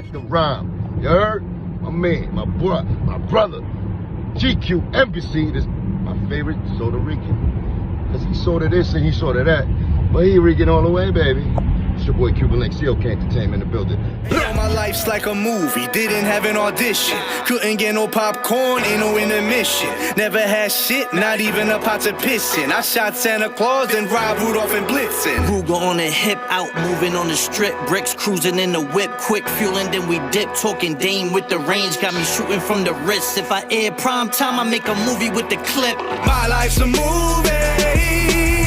Check the Rhyme. You heard? My man, my brother, GQdaembassy, this my favorite Puerto Rican. Cause he sort of this and he sort of that. But he Rican all the way, baby. It's your boy Cuban Link, CLK Entertainment in the building. My life's like a movie, didn't have an audition. Couldn't get no popcorn, ain't no intermission. Never had shit, not even a pot to piss in. I shot Santa Claus and robbed Rudolph and Blitzen. Ruger on the hip, out moving on the strip. Bricks cruising in the whip, quick fueling, then we dip. Talking Dame with the range, got me shooting from the wrist. If I air prime time, I make a movie with the clip. My life's a movie.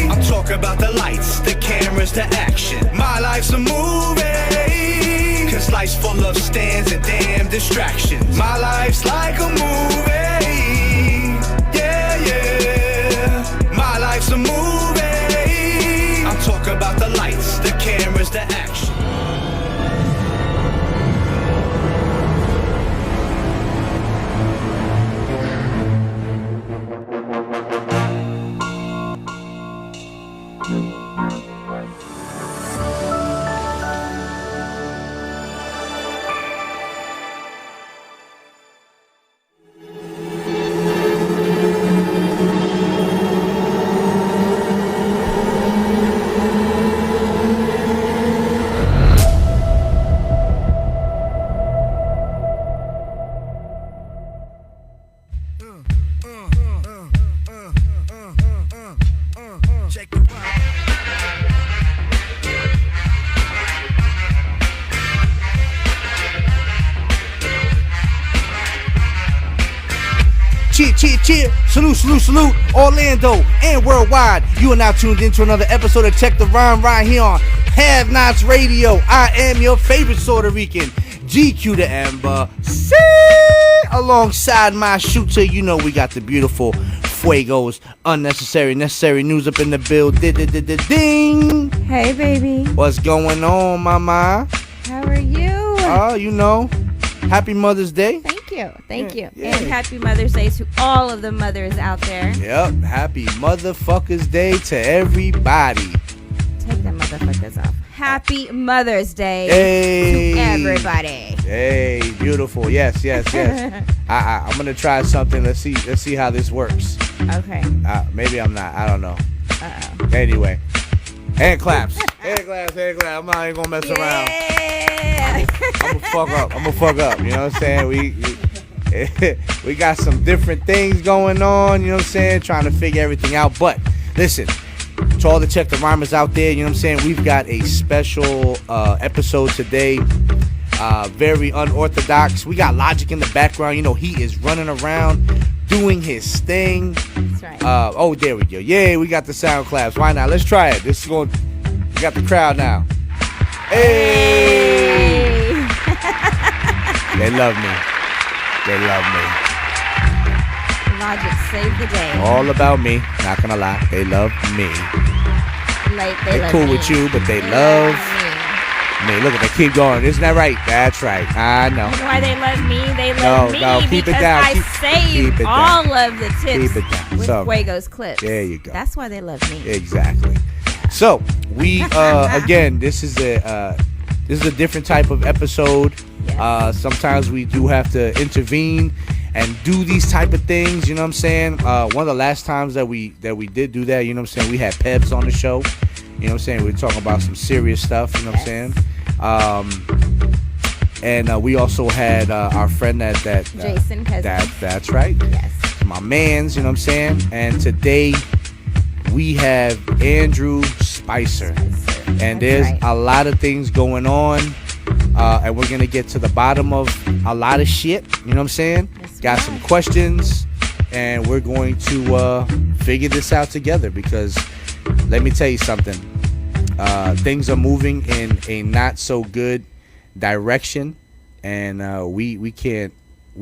I'm talking about the lights, the cameras, the action. My life's a movie. Cause life's full of stands and damn distractions. My life's like a movie. Yeah, yeah. My life's a movie. I'm talking about the lights, the cameras, the action. Cheer, salute, Orlando and worldwide. You are now tuned into another episode of Check the Rhyme right here on Have Nots Radio. I am your favorite Puerto Rican, GQdaembassy. Alongside my shooter, you know we got the beautiful Fuegos Unnecessary Necessary News up in the building. Hey, baby. What's going on, mama? How are you? Oh, you know, happy Mother's Day. Thank you. Yeah. And happy Mother's Day to all of the mothers out there. Yep, happy Motherfuckers Day to everybody. Take them motherfuckers off. Happy Mother's Day to everybody. Hey, beautiful. Yes. I'm gonna try something. Let's see how this works. Okay. Maybe I'm not. I don't know. Uh-oh. Anyway, hand claps. hand claps. I'm not even gonna mess around. I'm gonna fuck up. You know what I'm saying? We got some different things going on. You know what I'm saying? Trying to figure everything out. But listen, to all the Check the Rhymers out there, you know what I'm saying? We've got a special episode today. Very unorthodox. We got Logic in the background. You know, he is running around doing his thing. That's right. Oh, there we go. Yay, we got the sound claps. Why not? Let's try it. We got the crowd now. Hey! They love me. Logic saved the day. All about me. Not gonna lie. They love me. They love cool me. with you, but they love me. Look at they keep going. Isn't that right? That's right. I know. You know why they love me? They love me keep because it down. I save all of the tips keep it down. with Fuegos clips. There you go. That's why they love me. Exactly. So we again, this is a different type of episode. Yes. Sometimes we do have to intervene and do these type of things. You know what I'm saying? One of the last times that we did do that, you know what I'm saying, we had Pebs on the show. You know what I'm saying? We were talking about some serious stuff. You know what I'm saying? And we also had our friend that Jason Cousins. That's right. Yes. My man's. You know what I'm saying? And today we have Andrew Spicer. And there's a lot of things going on. And we're going to get to the bottom of a lot of shit. You know what I'm saying? Got some questions. And we're going to figure this out together. Because let me tell you something. Things are moving in a not so good direction. And we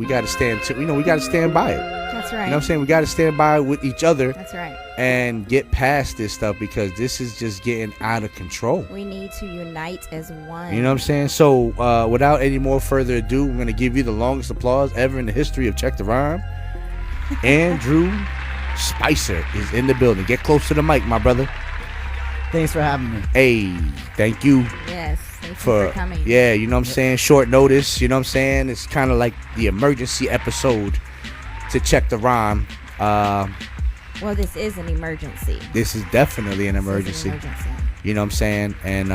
got to stand by it. That's right. You know what I'm saying? We got to stand by with each other. That's right. And get past this stuff because this is just getting out of control. We need to unite as one. You know what I'm saying? So without any more further ado, I'm going to give you the longest applause ever in the history of Check the Rhyme. Andrew Spicer is in the building. Get close to the mic, my brother. Thanks for having me. Hey, thank you. Yes. you for coming. Yeah, you know what I'm saying, short notice, you know what I'm saying. It's kind of like the emergency episode to check the rhyme. Well, this is an emergency. This is definitely an emergency. You know what I'm saying? And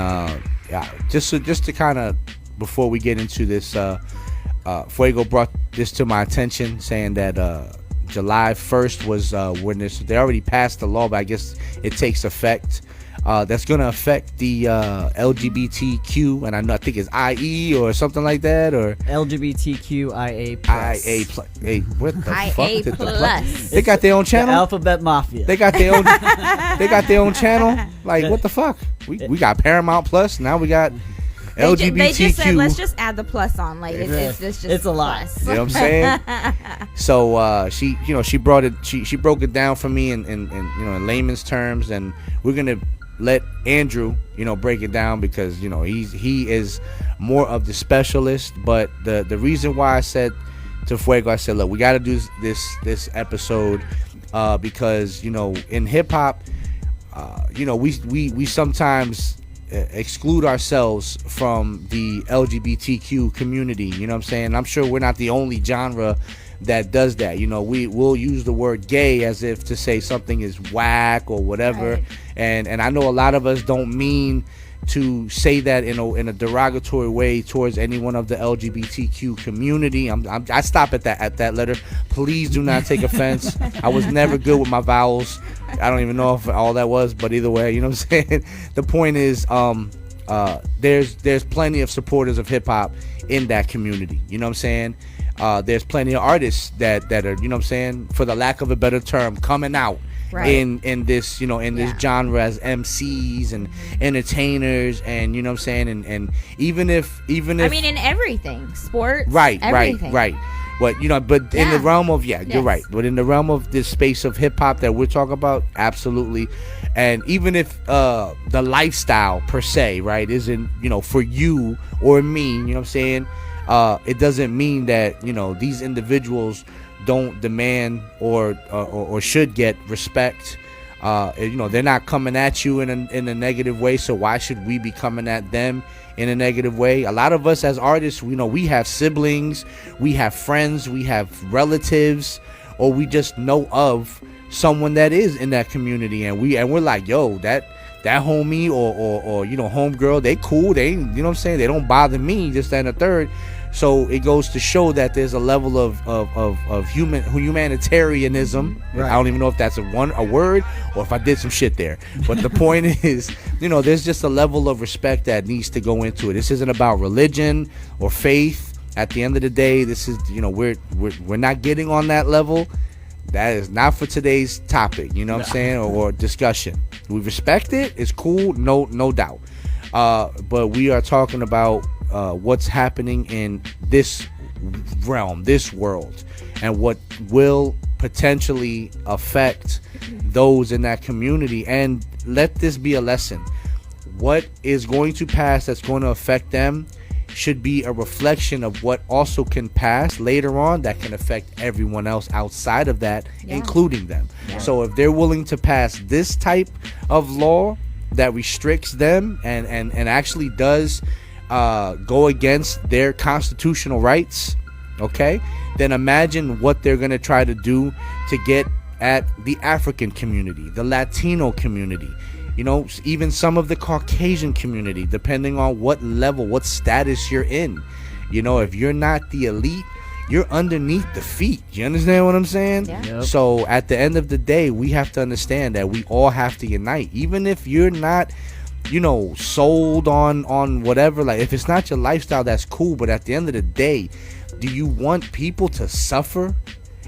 yeah, just to kind of, before we get into this, Fuego brought this to my attention, saying that July 1st was when they already passed the law, but I guess it takes effect. That's going to affect the LGBTQ, and I think it's IE or something like that, or LGBTQIAplus. Hey, what the fuck? IA Did the plus. They got their own channel. The Alphabet Mafia. They got their own. They got their own channel. Like, what the fuck? We got Paramount Plus. Now we got LGBTQ. They just said, let's just add the plus on. Like, it's a lot. plus. You know what I'm saying? So she brought it. She broke it down for me in layman's terms, and we're gonna let Andrew break it down, because he is more of the specialist. But the reason why I said to Fuego, I said, look, we got to do this episode because in hip hop, we sometimes exclude ourselves from the LGBTQ community. You know what I'm saying? I'm sure we're not the only genre that does that. We'll use the word gay as if to say something is whack or whatever. Right. And I know a lot of us don't mean to say that in a derogatory way towards anyone of the LGBTQ community. I stop at that letter. Please do not take offense. I was never good with my vowels. I don't even know if all that was, but either way, you know what I'm saying? The point is, there's plenty of supporters of hip hop in that community. You know what I'm saying? There's plenty of artists that are, you know what I'm saying, for the lack of a better term, coming out in this, this genre as MCs and entertainers, and you know what I'm saying, and even if I mean, in everything, sports, everything. Right. But in the realm of you're right. But in the realm of this space of hip hop that we're talking about, absolutely. And even if the lifestyle per se, right, isn't for you or me, you know what I'm saying, it doesn't mean that these individuals don't demand or should get respect. They're not coming at you in a negative way, so why should we be coming at them in a negative way? A lot of us as artists, we have siblings, we have friends, we have relatives, or we just know of someone that is in that community, and we're like, yo, that homie or homegirl, they cool, they, you know what I'm saying, they don't bother me, this, that, and the third. So it goes to show that there's a level of humanitarianism. Right. I don't even know if that's a word or if I did some shit there. But the point is, there's just a level of respect that needs to go into it. This isn't about religion or faith. At the end of the day, this is, we're not getting on that level. That is not for today's topic, you know what I'm saying, or discussion. We respect it. It's cool, no doubt. But we are talking about what's happening in this realm, this world, and what will potentially affect those in that community. And let this be a lesson. What is going to pass that's going to affect them should be a reflection of what also can pass later on that can affect everyone else outside of that, including them. So if they're willing to pass this type of law that restricts them and actually does go against their constitutional rights, okay, then imagine what they're going to try to do to get at the African community, the Latino community, even some of the Caucasian community, depending on what level, what status you're in. If you're not the elite, you're underneath the feet. You understand what I'm saying? Yeah. Yep. So at the end of the day, we have to understand that we all have to unite. Even if you're not sold on whatever, like if it's not your lifestyle, that's cool, but at the end of the day, do you want people to suffer?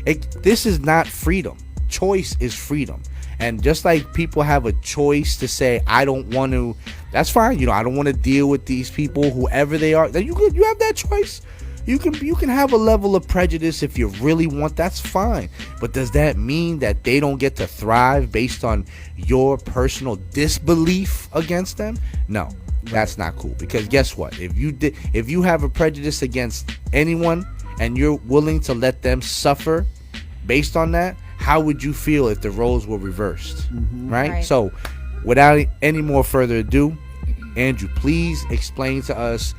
This is not freedom. Choice is freedom. And just like people have a choice to say, I don't want to, that's fine, I don't want to deal with these people, whoever they are, then you have that choice. You can have a level of prejudice if you really want, that's fine. But does that mean that they don't get to thrive based on your personal disbelief against them? No, that's not cool. Because guess what? If you have a prejudice against anyone and you're willing to let them suffer based on that, how would you feel if the roles were reversed? Right? So without any more further ado, Andrew, please explain to us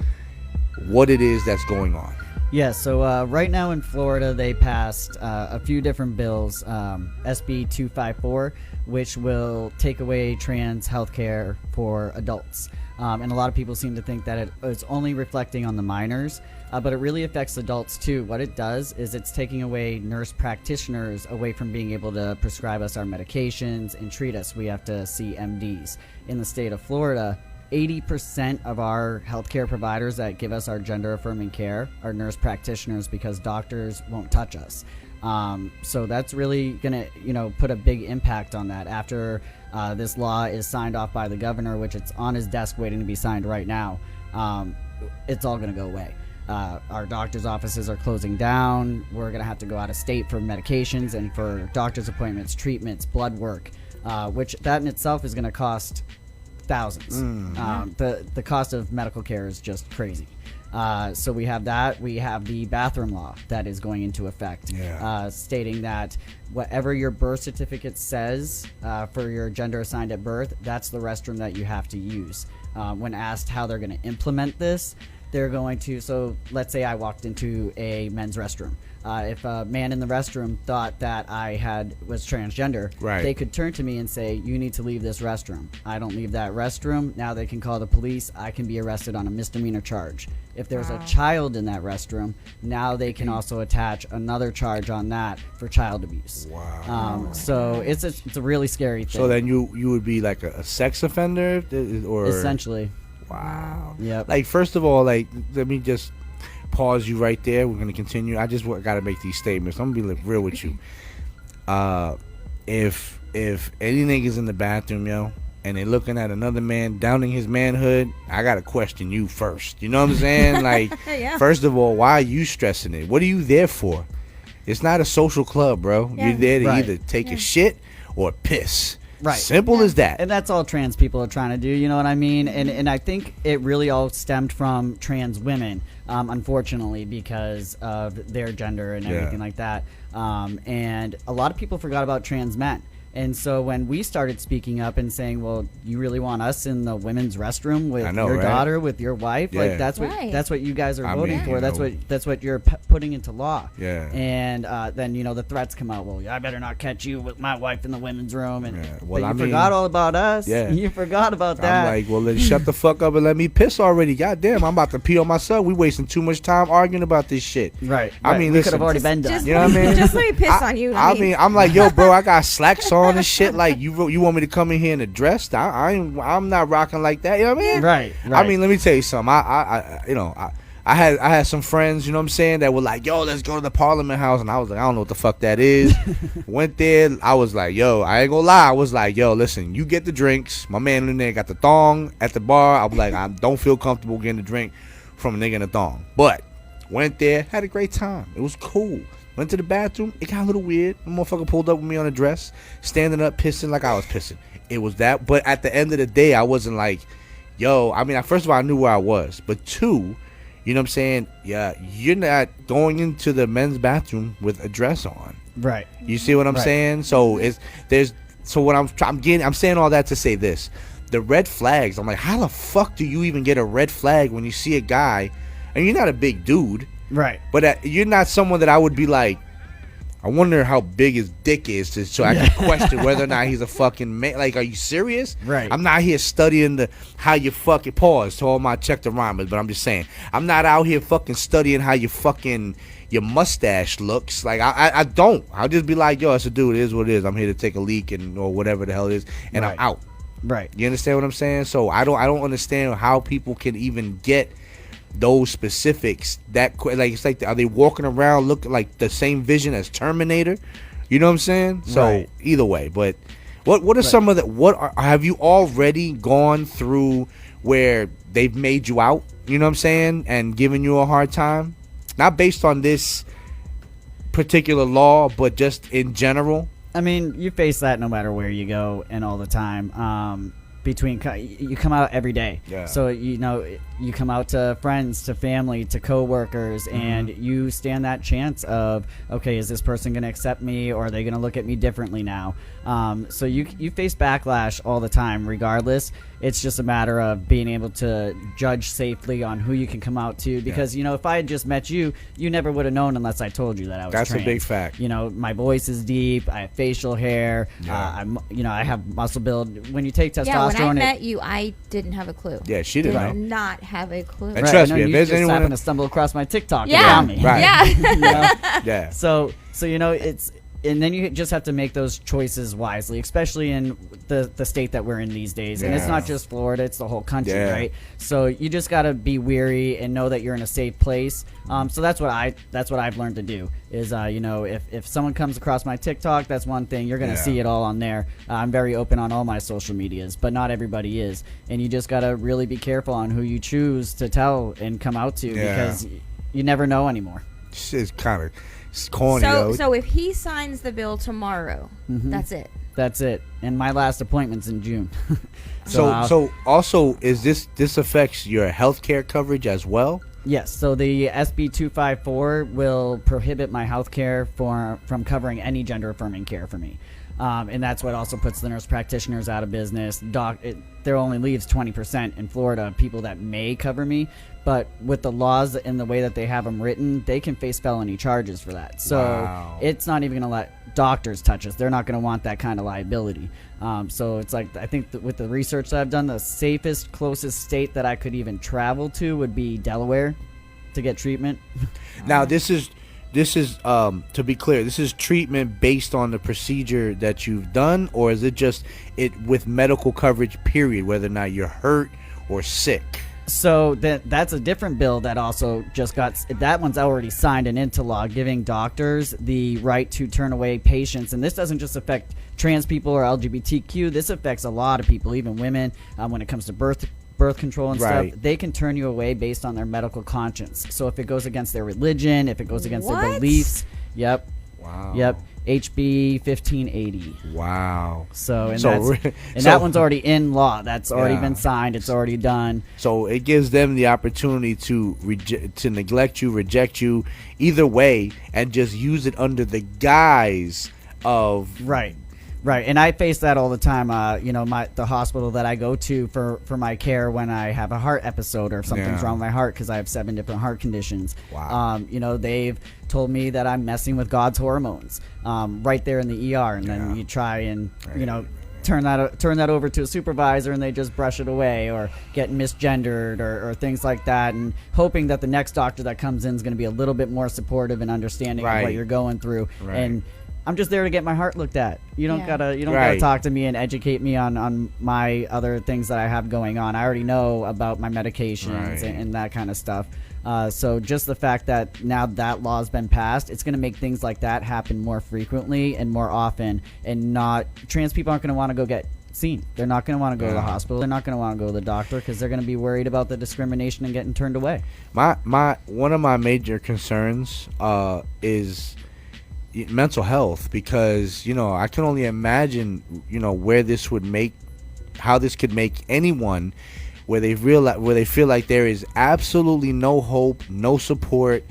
what it is that's going on. Yeah, so right now in Florida, they passed a few different bills, SB 254, which will take away trans health care for adults. And a lot of people seem to think that it's only reflecting on the minors, but it really affects adults too. What it does is it's taking away nurse practitioners away from being able to prescribe us our medications and treat us. We have to see MDs. In the state of Florida, 80% of our healthcare providers that give us our gender-affirming care are nurse practitioners because doctors won't touch us. So that's really going to, put a big impact on that. After this law is signed off by the governor, which it's on his desk waiting to be signed right now, it's all going to go away. Our doctor's offices are closing down. We're going to have to go out of state for medications and for doctor's appointments, treatments, blood work, which that in itself is going to cost thousands. The cost of medical care is just crazy. So we have that. We have the bathroom law that is going into effect, stating that whatever your birth certificate says for your gender assigned at birth, that's the restroom that you have to use. When asked how they're going to implement this, they're going to, so let's say I walked into a men's restroom. If a man in the restroom thought that I was transgender, they could turn to me and say, you need to leave this restroom. I don't leave that restroom. Now they can call the police. I can be arrested on a misdemeanor charge. If there's a child in that restroom, now they can also attach another charge on that for child abuse. Wow. So it's a really scary thing. So then you would be like a sex offender, or essentially. Wow. Yep. Like, first of all, like, let me just pause you right there. We're gonna continue. I just got to make these statements. I'm gonna be real with you. If any niggas in the bathroom, yo, and they looking at another man downing his manhood, I gotta question you first. You know what I'm saying? Like, first of all, why are you stressing it? What are you there for? It's not a social club, bro. You're there to either take a shit or piss. Right. Simple as that. And that's all trans people are trying to do, you know what I mean? And I think it really all stemmed from trans women, unfortunately, because of their gender and everything like that. And a lot of people forgot about trans men. And so when we started speaking up and saying, well, you really want us in the women's restroom with your daughter, with your wife? Like, that's what you guys are voting for. That's what you're putting into law. Yeah. And then, the threats come out. Well, I better not catch you with my wife in the women's room. And but you forgot all about us. Yeah. You forgot about that. I'm like, well, then shut the fuck up and let me piss already. Goddamn, I'm about to pee on myself. We wasting too much time arguing about this shit. Right. I mean, we could have already been done. You know what I mean? Just let me piss on you. I mean, I'm like, yo, bro, I got slacks on and shit. Like, you want me to come in here in a dress? I'm not rocking like that. You know what I mean? Right. I mean, let me tell you something. I had some friends, you know what I'm saying, that were like, yo, let's go to the Parliament House, and I was like, I don't know what the fuck that is. Went there. I was like, yo, I ain't gonna lie. I was like, yo, listen, you get the drinks. My man in there got the thong at the bar. I was like, I don't feel comfortable getting a drink from a nigga in a thong. But went there, had a great time. It was cool. Went to the bathroom. It got a little weird. The motherfucker pulled up with me on a dress, standing up, pissing like I was pissing. It was that. But at the end of the day, I wasn't like, yo, I mean, first of all, I knew where I was. But two, you know what I'm saying? Yeah, you're not going into the men's bathroom with a dress on. Right. You see what I'm saying? So I'm saying all that to say this. The red flags, I'm like, how the fuck do you even get a red flag when you see a guy, and you're not a big dude. Right. But you're not someone that I would be like, I wonder how big his dick is so I can question whether or not he's a fucking man. Like, are you serious? Right. I'm not here studying how you fucking pause to all my check the rhymers, but I'm just saying, I'm not out here fucking studying how your mustache looks. Like, I don't. I'll just be like, yo, it's a dude. It is what it is. I'm here to take a leak or whatever the hell it is, and I'm out. Right. You understand what I'm saying? So I don't understand how people can even get those specifics that, like, it's like, are they walking around looking like the same vision as Terminator? You know what I'm saying? So either way, but what are some of the have you already gone through where they've made you out, you know what I'm saying, and given you a hard time, not based on this particular law but just in general? I mean, you face that no matter where you go and all the time. between you come out every day. Yeah. So you know you come out to friends, to family, to coworkers, and you stand that chance of, okay, is this person going to accept me, or are they going to look at me differently now? So you face backlash all the time regardless. It's just a matter of being able to judge safely on who you can come out to, because you know, if I had just met you, you never would have known unless I told you that I was That's trans. a big fact. You know, my voice is deep, I have facial hair, I have muscle build. When you take testosterone, Yeah, when I met you, I didn't have a clue. Yeah, she didn't know. Not have a clue. And trust I know me, if you there's just anyone happened to stumble across my TikTok and Yeah, found me. Right. yeah. You know? Yeah. So you know, it's, and then you just have to make those choices wisely, especially in the state that we're in these days. And it's not just Florida, it's the whole country, right? So you just got to be weary and know that you're in a safe place. So that's what I've learned to do is, you know, if someone comes across my TikTok, that's one thing. You're going to see it all on there. I'm very open on all my social medias, but not everybody is. And you just got to really be careful on who you choose to tell and come out to, because you never know anymore. It's kind of corny, So if he signs the bill tomorrow, that's it. That's it. And my last appointment's in June. So also, is this affects your health care coverage as well? Yes. So the SB 254 will prohibit my health care from covering any gender affirming care for me. And that's what also puts the nurse practitioners out of business. There only leaves 20% in Florida of people that may cover me. But with the laws and the way that they have them written, they can face felony charges for that. So it's not even going to let doctors touch us. They're not going to want that kind of liability. So it's like, I think that with the research that I've done, the safest, closest state that I could even travel to would be Delaware to get treatment. Now, this is to be clear, this is treatment based on the procedure that you've done, or is it just with medical coverage, period, whether or not you're hurt or sick? So that's a different bill that also just that one's already signed and into law, giving doctors the right to turn away patients. And this doesn't just affect trans people or LGBTQ. This affects a lot of people, even women, when it comes to birth control and stuff. They can turn you away based on their medical conscience. So if it goes against their religion, if it goes against their beliefs, Wow. HB 1580. Wow. So that one's already in law. That's already been signed. It's already done. So it gives them the opportunity to neglect you, reject you, either way, and just use it under the guise of Right, and I face that all the time. You know, the hospital that I go to for my care when I have a heart episode or something's wrong with my heart, because I have 7 different heart conditions. Wow. You know, they've told me that I'm messing with God's hormones right there in the ER, and then you try and you know turn that over to a supervisor, and they just brush it away, or get misgendered or things like that, and hoping that the next doctor that comes in is going to be a little bit more supportive and understanding of what you're going through. And I'm just there to get my heart looked at. You don't gotta talk to me and educate me on my other things that I have going on. I already know about my medications and that kind of stuff. So just the fact that now that law's been passed, it's going to make things like that happen more frequently and more often, and trans people aren't going to want to go get seen. They're not going to want to go to the hospital. They're not going to want to go to the doctor, because they're going to be worried about the discrimination and getting turned away. One of my major concerns is mental health, because you know, I can only imagine, you know, how this could make anyone where they feel like there is absolutely no hope, no support,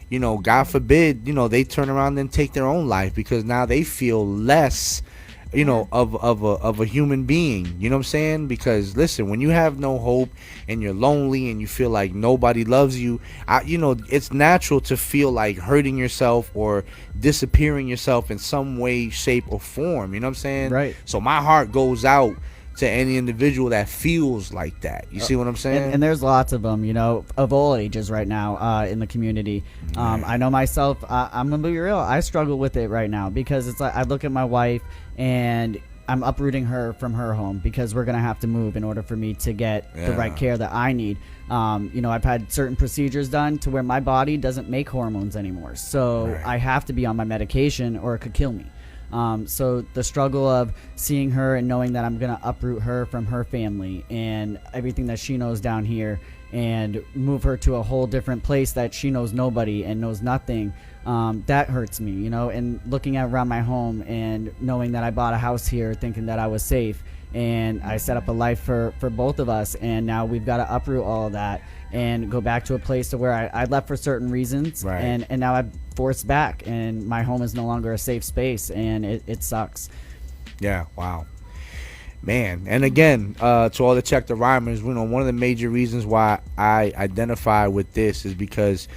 you know, God forbid, you know, they turn around and take their own life because now they feel less, you know, of a human being. You know what I'm saying? Because listen, when you have no hope and you're lonely and you feel like nobody loves you, you know, it's natural to feel like hurting yourself or disappearing yourself in some way, shape, or form. You know what I'm saying? Right. So my heart goes out to any individual that feels like that. You see what I'm saying? And there's lots of them, you know, of all ages right now in the community. I know myself, I'm going to be real, I struggle with it right now, because it's like I look at my wife and I'm uprooting her from her home, because we're going to have to move in order for me to get the right care that I need. You know, I've had certain procedures done to where my body doesn't make hormones anymore. So I have to be on my medication or it could kill me. So the struggle of seeing her and knowing that I'm going to uproot her from her family and everything that she knows down here, and move her to a whole different place that she knows nobody and knows nothing, that hurts me, you know. And looking around my home and knowing that I bought a house here thinking that I was safe, and I set up a life for both of us, and now we've got to uproot all of that and go back to a place to where I left for certain reasons, Right. and now I'm forced back, and my home is no longer a safe space, and it sucks. Yeah, wow. Man, and again, to all the Check the Rhymers, one of the major reasons why I identify with this is because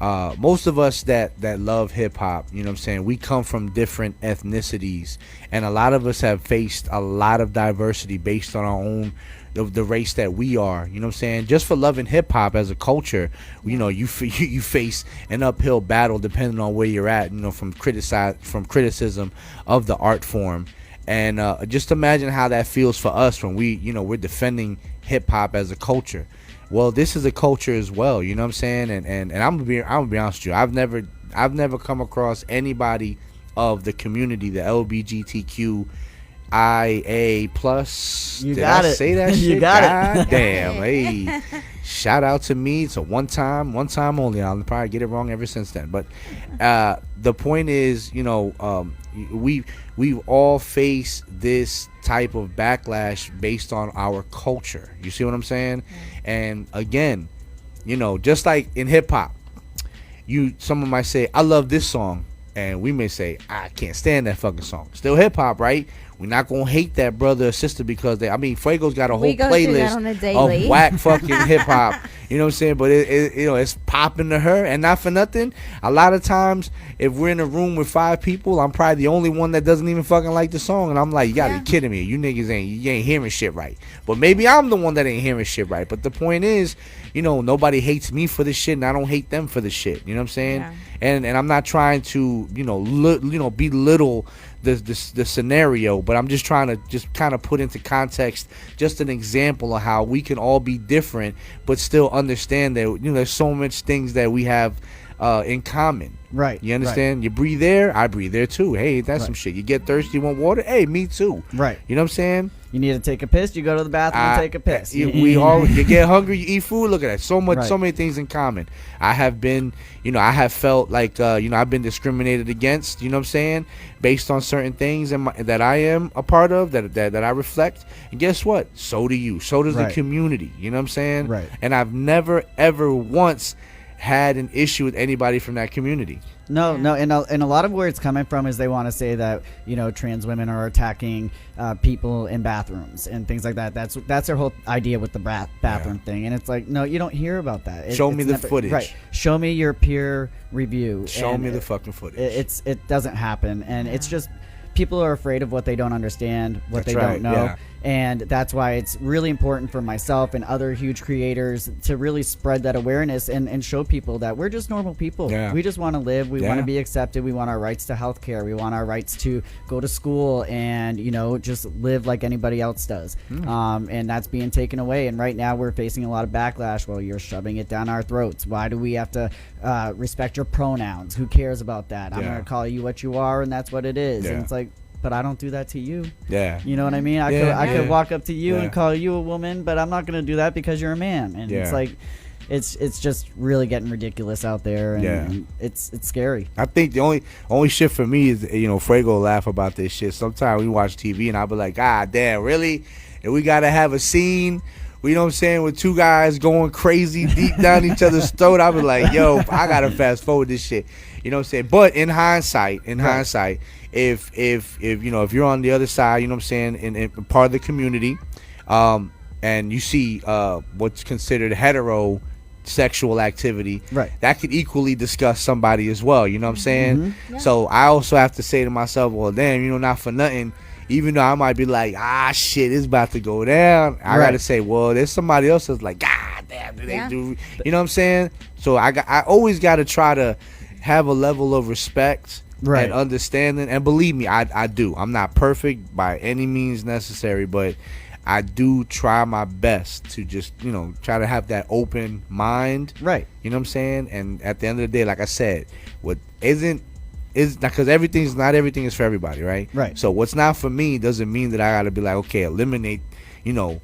most of us that love hip-hop, you know what I'm saying, we come from different ethnicities, and a lot of us have faced a lot of diversity based on our own the race that we are, you know what I'm saying. Just for loving hip-hop as a culture, you know, you face an uphill battle depending on where you're at, you know, from criticism of the art form. And just imagine how that feels for us when we're defending hip-hop as a culture. Well, this is a culture as well, you know what I'm saying? And I'm gonna be honest with you. I've never come across anybody of the community, the LGBTQIAplus. You Did got I it. say that shit? You got it. God damn. Hey. Shout out to me. It's a one time only. I'll probably get it wrong ever since then. But the point is, you know, we've all faced this type of backlash based on our culture. You see what I'm saying? And again, you know, just like in hip hop, someone might say, I love this song, and we may say, I can't stand that fucking song. Still hip hop, right? We're not gonna hate that brother or sister because Fuego's got a whole playlist of whack fucking hip hop. You know what I'm saying? But it's popping to her, and not for nothing. A lot of times, if we're in a room with 5 people, I'm probably the only one that doesn't even fucking like the song, and I'm like, you gotta be kidding me. You niggas ain't hearing shit right. But maybe I'm the one that ain't hearing shit right. But the point is, you know, nobody hates me for this shit, and I don't hate them for the shit. You know what I'm saying? Yeah. And I'm not trying to, belittle the scenario, but I'm just trying to just kind of put into context just an example of how we can all be different but still understand that, you know, there's so much things that we have in common. Right. You understand? Right. You breathe there, I breathe there too. Hey, that's some shit. You get thirsty, you want water? Hey, me too. Right. You know what I'm saying? You need to take a piss, you go to the bathroom and take a piss. You get hungry, you eat food. Look at that. So many things in common. I have felt like, I've been discriminated against, you know what I'm saying, based on certain things that I am a part of, that I reflect. And guess what? So do you. So does the community. You know what I'm saying? Right. And I've never, ever once had an issue with anybody from that community. No, and a lot of where it's coming from is they want to say that, you know, trans women are attacking people in bathrooms and things like that. That's their whole idea with the bathroom thing, and it's like, no, you don't hear about that. Show me the footage. Right. Show me your peer review. Show me the fucking footage. It doesn't happen, and it's just people are afraid of what they don't understand, what they don't know. Yeah. And that's why it's really important for myself and other huge creators to really spread that awareness and show people that we're just normal people. Yeah. We just want to live. We want to be accepted. We want our rights to health care. We want our rights to go to school and, you know, just live like anybody else does. And that's being taken away. And right now we're facing a lot of backlash. Well, you're shoving it down our throats. Why do we have to respect your pronouns? Who cares about that? I'm going to call you what you are, and that's what it is. And it's like, but I don't do that to you. Yeah. You know what I mean? I could walk up to you and call you a woman, but I'm not going to do that because you're a man. And it's like, it's just really getting ridiculous out there, and it's scary. I think the only shit for me is, you know, Fuego laugh about this shit. Sometimes we watch TV and I'll be like, God damn, really? And we got to have a scene, you know what I'm saying, with 2 guys going crazy deep down each other's throat. I'll be like, yo, I got to fast forward this shit. You know what I'm saying? But in hindsight, if you know, if you're on the other side, you know what I'm saying, in part of the community, and you see what's considered heterosexual activity, that could equally disgust somebody as well. You know what I'm saying? So I also have to say to myself, well, damn, you know, not for nothing, even though I might be like, shit, it's about to go down, I gotta say, well, there's somebody else that's like, God damn, do they do? You know what I'm saying? So I always got to try to have a level of respect and understanding, and believe me, I do. I'm not perfect by any means necessary, but I do try my best to just, you know, try to have that open mind. Right. You know what I'm saying? And at the end of the day, like I said, what isn't is because not everything is for everybody, right? Right. So what's not for me doesn't mean that I gotta be like, okay, eliminate, you know,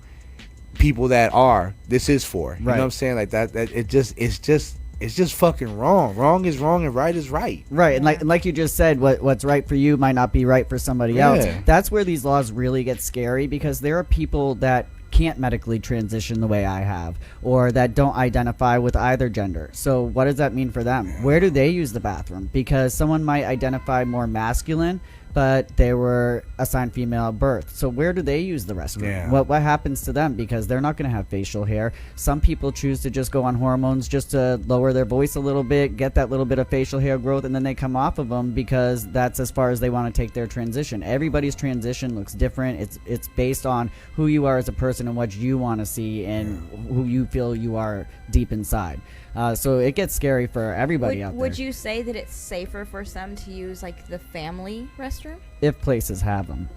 people that are this is for. You know what I'm saying? Like that it's just it's just fucking wrong. Wrong is wrong and right is right. Right, and like you just said, what's right for you might not be right for somebody else. That's where these laws really get scary, because there are people that can't medically transition the way I have, or that don't identify with either gender. So what does that mean for them? Where do they use the bathroom? Because someone might identify more masculine, but they were assigned female at birth. So where do they use the restroom? Yeah. What happens to them? Because they're not going to have facial hair. Some people choose to just go on hormones just to lower their voice a little bit, get that little bit of facial hair growth, and then they come off of them because that's as far as they want to take their transition. Everybody's transition looks different. It's based on who you are as a person and what you want to see and who you feel you are deep inside. So it gets scary for everybody out there. Would you say that it's safer for some to use like the family restroom? If places have them.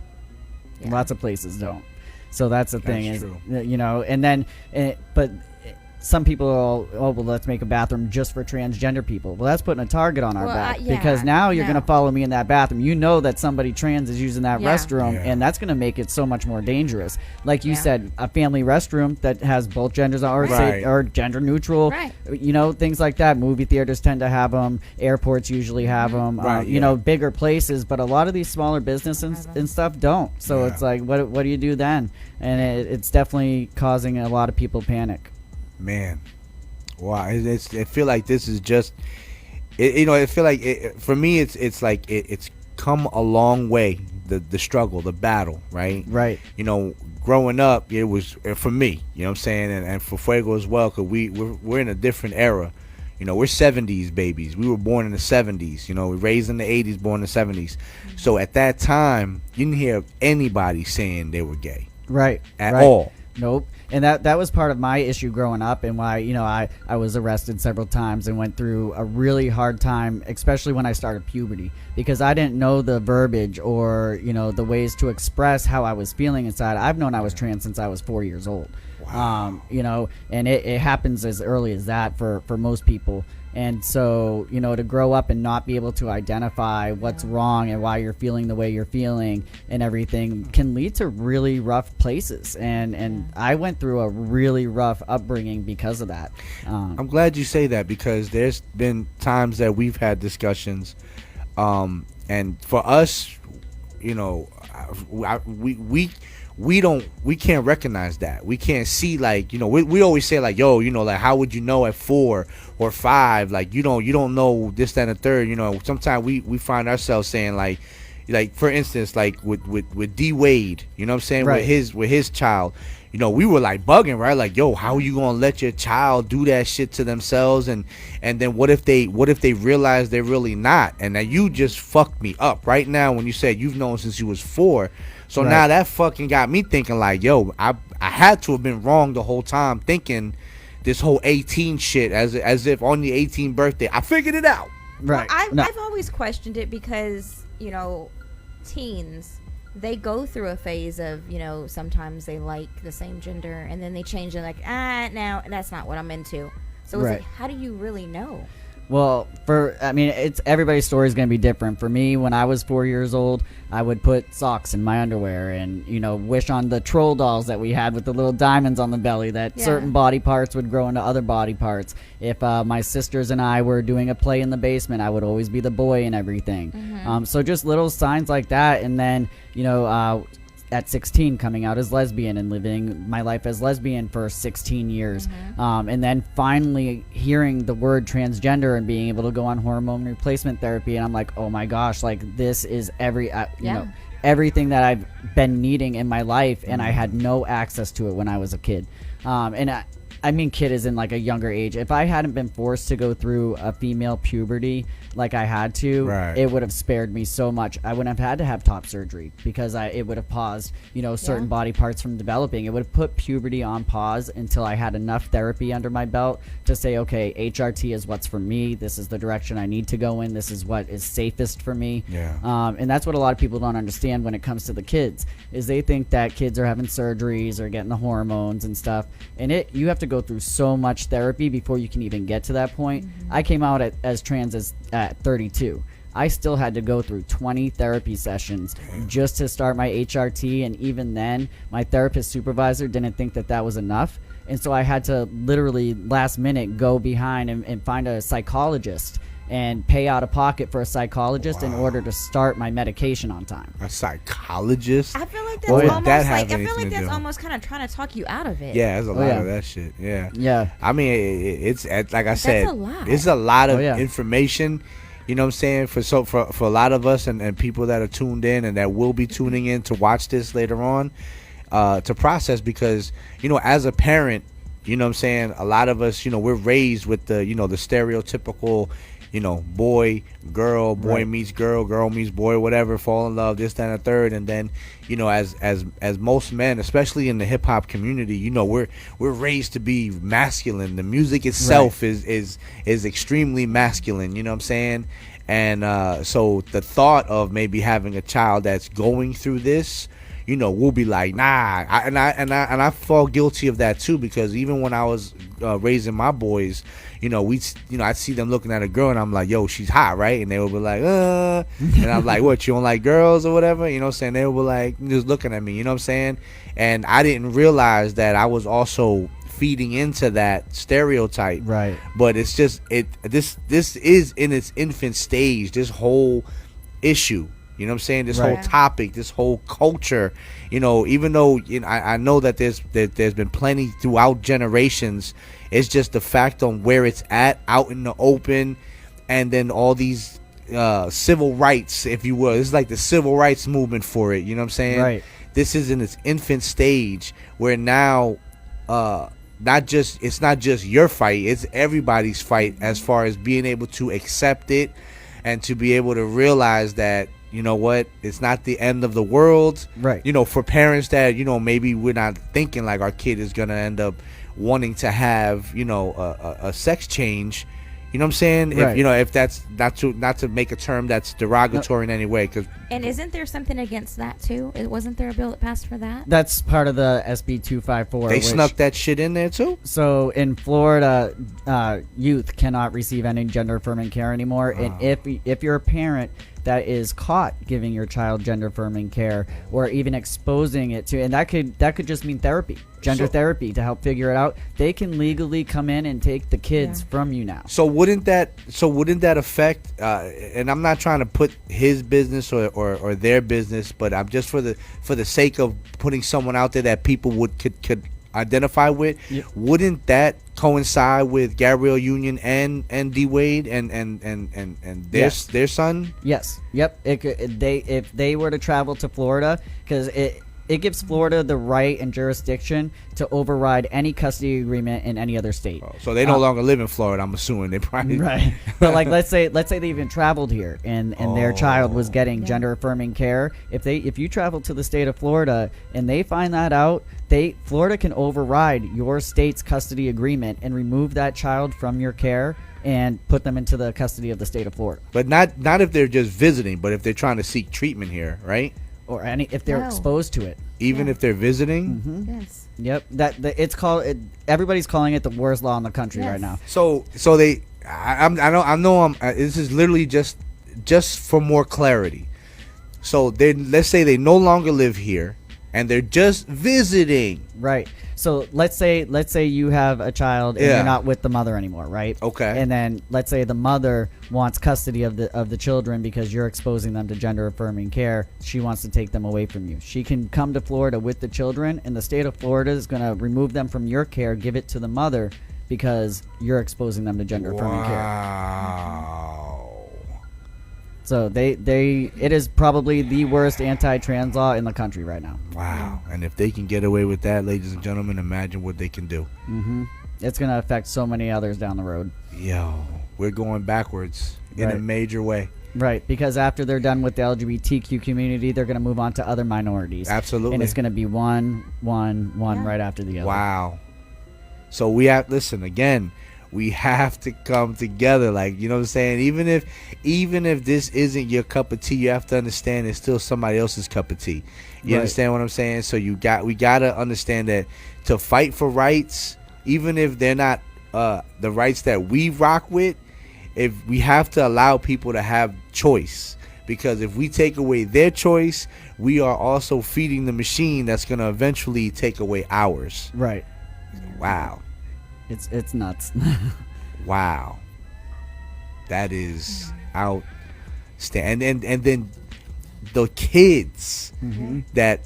Yeah. Lots of places don't. So that's the thing. That's is, true. you know, and then, but some people are, oh, well, let's make a bathroom just for transgender people. Well, that's putting a target on our back, because now you're going to follow me in that bathroom. You know that somebody trans is using that restroom, and that's going to make it so much more dangerous. Like you said, a family restroom that has both genders, or say, or gender neutral, you know, things like that. Movie theaters tend to have them. Airports usually have them. You know, bigger places, but a lot of these smaller businesses and stuff don't. So it's like, what do you do then? And it's definitely causing a lot of people panic. Man, wow! I feel like this is just, you know. I feel like for me, it's like it's come a long way. The struggle, the battle, right? Right. You know, growing up, it was for me. You know what I'm saying, and for Fuego as well, because we're in a different era. You know, we're 70s babies. We were born in the 70s. You know, we raised in the 80s, born in the 70s. So at that time, you didn't hear anybody saying they were gay. Right. At all. Nope. And that was part of my issue growing up, and why, you know, I was arrested several times and went through a really hard time, especially when I started puberty, because I didn't know the verbiage or, you know, the ways to express how I was feeling inside. I've known I was trans since I was 4 years old. Wow. You know, and it happens as early as that for most people. And so, you know, to grow up and not be able to identify what's wrong and why you're feeling the way you're feeling and everything can lead to really rough places. And I went through a really rough upbringing because of that. I'm glad you say that, because there's been times that we've had discussions, and for us, you know, we can't recognize that. We can't see, like, you know, we always say, like, yo, you know, like, how would you know at 4 or 5? Like, you don't know this, that, and the third. You know, sometimes we find ourselves saying, like for instance, like with D Wade, you know what I'm saying, right. with his child, you know, we were like bugging, right? Like, yo, how are you gonna let your child do that shit to themselves? And then what if they realize they're really not? And now you just fucked me up right now when you said you've known since you was 4. So now that fucking got me thinking, like, yo, I had to have been wrong the whole time, thinking this whole 18 shit as if on the 18th birthday I figured it out. Right. Well, I've always questioned it because, you know, teens, they go through a phase of, you know, sometimes they like the same gender and then they change and like, now that's not what I'm into. So it's like, how do you really know? Well, it's everybody's story is going to be different. For me, when I was 4 years old, I would put socks in my underwear and, you know, wish on the troll dolls that we had with the little diamonds on the belly that certain body parts would grow into other body parts. If my sisters and I were doing a play in the basement, I would always be the boy and everything. Mm-hmm. So just little signs like that. And then, you know, at 16 coming out as lesbian and living my life as lesbian for 16 years. Mm-hmm. And then finally hearing the word transgender and being able to go on hormone replacement therapy. And I'm like, oh my gosh, like this is you know, everything that I've been needing in my life. And I had no access to it when I was a kid. I mean, kid is in like a younger age. If I hadn't been forced to go through a female puberty like I had to, it would have spared me so much. I wouldn't have had to have top surgery because it would have paused, you know, certain body parts from developing. It would have put puberty on pause until I had enough therapy under my belt to say, okay, HRT is what's for me. This is the direction I need to go in. This is what is safest for me. And that's what a lot of people don't understand when it comes to the kids, is they think that kids are having surgeries or getting the hormones and stuff. And you have to go through so much therapy before you can even get to that point. I came out as trans at 32. I still had to go through 20 therapy sessions just to start my HRT, and even then, my therapist supervisor didn't think that was enough. And so I had to literally last minute go behind and find a psychologist and pay out of pocket for a psychologist in order to start my medication on time. A psychologist? I feel like that's What would almost that have like I feel anything like to that's do? almost kind of trying to talk you out of it. Yeah, there's a lot yeah. of that shit. Yeah. Yeah. I mean, it's like I said, a lot. it's a lot of yeah. information. You know what I'm saying? For a lot of us and people that are tuned in and that will be tuning in to watch this later on, to process, because, you know, as a parent, you know what I'm saying, a lot of us, you know, we're raised with the, you know, the stereotypical, you know, boy, girl, boy Right. meets girl, girl meets boy, whatever, fall in love, this, that, and the third. And then, you know, as most men, especially in the hip hop community, you know, we're raised to be masculine. The music itself is extremely masculine, you know what I'm saying? And so the thought of maybe having a child that's going through this, you know, we'll be like, nah. I fall guilty of that too, because even when I was raising my boys, you know, I'd see them looking at a girl and I'm like, yo, she's hot, right? And they would be like, and I'm like, what, you don't like girls or whatever? You know what I'm saying? They would be like, just looking at me, you know what I'm saying? And I didn't realize that I was also feeding into that stereotype. Right. But it's just this is in its infant stage, this whole issue. You know what I'm saying? This Right. whole topic, this whole culture, you know, even though, you know, I know that there's been plenty throughout generations, it's just the fact on where it's at out in the open, and then all these civil rights, if you will. It's like the civil rights movement for it, you know what I'm saying? Right. This is in its infant stage, where now it's not just your fight, it's everybody's fight, as far as being able to accept it and to be able to realize that, you know what, it's not the end of the world. Right. You know, for parents that, you know, maybe we're not thinking like our kid is gonna end up wanting to have, you know, a sex change. You know what I'm saying? Right. If, you know, if that's not to make a term that's derogatory in any way, because And isn't there something against that too? Wasn't there a bill that passed for that? That's part of the SB 254. they which- snuck that shit in there too. So in Florida, youth cannot receive any gender affirming care anymore. And if you're a parent that is caught giving your child gender affirming care, or even exposing it to, and that could just mean therapy, gender therapy, to help figure it out, they can legally come in and take the kids from you now. So wouldn't that affect? And I'm not trying to put his business or their business, but I'm just for the sake of putting someone out there that people could identify with. Yep. Wouldn't that coincide with Gabrielle Union and D Wade and their Yes. their son? Yes. Yep. If they were to travel to Florida, because it gives Florida the right and jurisdiction to override any custody agreement in any other state. So they no longer live in Florida. I'm assuming they probably Right. But like let's say they even traveled here and their child was getting gender affirming care. If you travel to the state of Florida and they find that out, Florida can override your state's custody agreement and remove that child from your care and put them into the custody of the state of Florida. But not if they're just visiting, but if they're trying to seek treatment here, right? Or if they're No. exposed to it. Even if they're visiting. Yes. Yep. It's called everybody's calling it the worst law in the country Yes. right now. So they, I know. This is literally just for more clarity. So let's say they no longer live here, and they're just visiting. Right. So let's say you have a child and Yeah. you're not with the mother anymore, right? Okay. And then let's say the mother wants custody of the children because you're exposing them to gender affirming care. She wants to take them away from you. She can come to Florida with the children, and the state of Florida is going to remove them from your care, give it to the mother because you're exposing them to gender affirming care. Wow. So it is probably the worst anti-trans law in the country right now. Wow. And if they can get away with that, ladies and gentlemen, imagine what they can do. It's going to affect so many others down the road. Yo, we're going backwards in a Right. major way. Right, because after they're done with the LGBTQ community, they're going to move on to other minorities. Absolutely. And it's going to be one right after the other. Wow. So we have, listen, again, we have to come together, like, you know what I'm saying? Even if this isn't your cup of tea, you have to understand it's still somebody else's cup of tea. You Right. understand what I'm saying? So we got to understand that to fight for rights, even if they're not the rights that we rock with, if we have to allow people to have choice, because if we take away their choice, we are also feeding the machine that's going to eventually take away ours. Right. Wow. It's nuts. Wow. That is outstanding. And then the kids that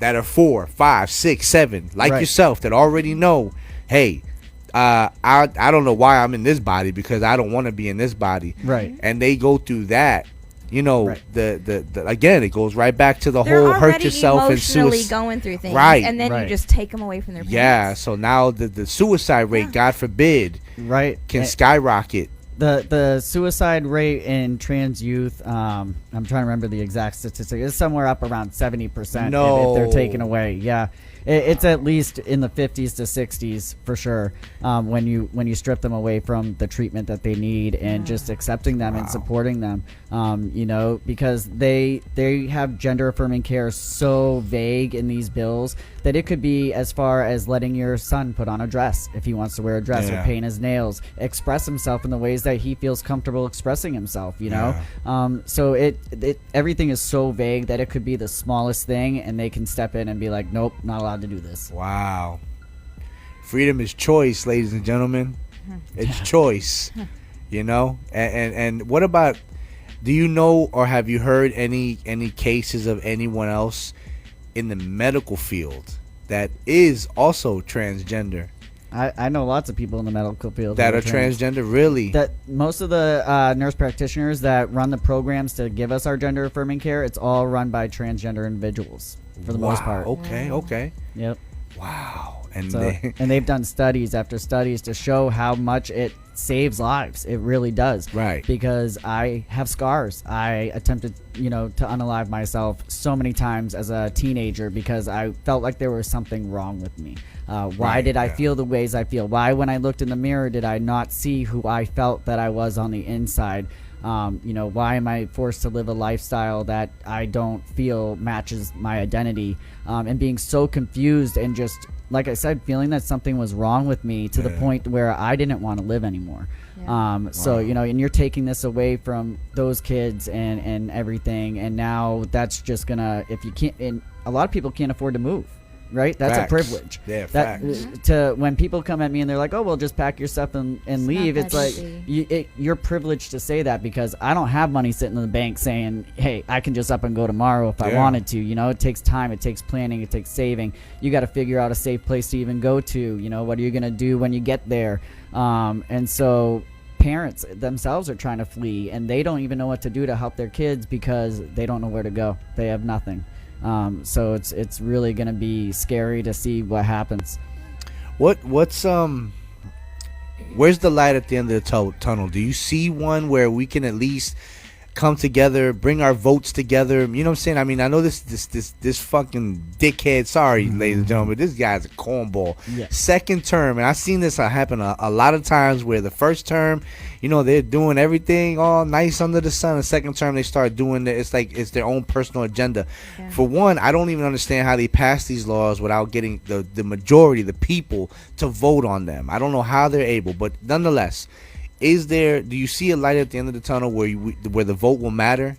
are 4, 5, 6, 7, like yourself, that already know, hey, I don't know why I'm in this body because I don't want to be in this body. Right. And they go through that. You know, the again, it goes right back to the They're whole hurt already yourself and emotionally suicide. going through things, Right. and then you just take them away from their parents. Yeah, so now the suicide rate, God forbid, can skyrocket. The suicide rate in trans youth, I'm trying to remember the exact statistic, is somewhere up around 70% if they're taken away. Yeah. It's at least in the 50s to 60s for sure, when you strip them away from the treatment that they need and just accepting them and supporting them, you know, because they have gender affirming care so vague in these bills that it could be as far as letting your son put on a dress if he wants to wear a dress, or paint his nails, express himself in the ways that he feels comfortable expressing himself, you know. So it everything is so vague that it could be the smallest thing and they can step in and be like, nope, not allowed to do this. Wow. Freedom is choice, ladies and gentlemen. It's choice. You know? And what about, do you know or have you heard any cases of anyone else in the medical field that is also transgender? I know lots of people in the medical field that are transgender, really. That most of the nurse practitioners that run the programs to give us our gender affirming care, it's all run by transgender individuals for the most part. Okay. Yep. Wow. And they've done studies after studies to show how much it saves lives. It really does. Right. Because I have scars. I attempted, to unalive myself so many times as a teenager because I felt like there was something wrong with me. Why did I feel the ways I feel? Why, when I looked in the mirror, did I not see who I felt that I was on the inside? Why am I forced to live a lifestyle that I don't feel matches my identity? And being so confused and just, like I said, feeling that something was wrong with me to the point where I didn't want to live anymore. So, and you're taking this away from those kids and everything. And now that's just gonna, if you can't, and a lot of people can't afford to move. Right, that's a privilege. Yeah, facts. To when people come at me and they're like, "Oh, well, just pack your stuff and leave." It's like you're privileged to say that because I don't have money sitting in the bank saying, "Hey, I can just up and go tomorrow if I wanted to." It takes time, it takes planning, it takes saving. You got to figure out a safe place to even go to. What are you gonna do when you get there? And so parents themselves are trying to flee, and they don't even know what to do to help their kids because they don't know where to go. They have nothing. So it's really gonna be scary to see what happens. What's where's the light at the end of the tunnel? Do you see one where we can at least come together, bring our votes together? You know what I'm saying? I mean, I know this fucking dickhead. Sorry, ladies and gentlemen, this guy's a cornball. Second term, and I've seen this happen a lot of times where the first term, they're doing everything all nice under the sun. The second term, they start doing it's like it's their own personal agenda. For one, I don't even understand how they pass these laws without getting the majority, the people, to vote on them. I don't know how they're able, but nonetheless, do you see a light at the end of the tunnel where the vote will matter?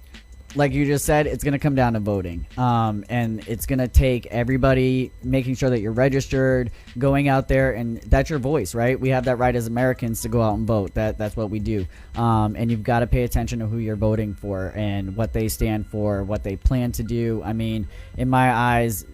Like you just said, it's going to come down to voting. And it's going to take everybody making sure that you're registered, going out there, and that's your voice, right? We have that right as Americans to go out and vote. That's what we do. And you've got to pay attention to who you're voting for and what they stand for, what they plan to do. I mean, in my eyes,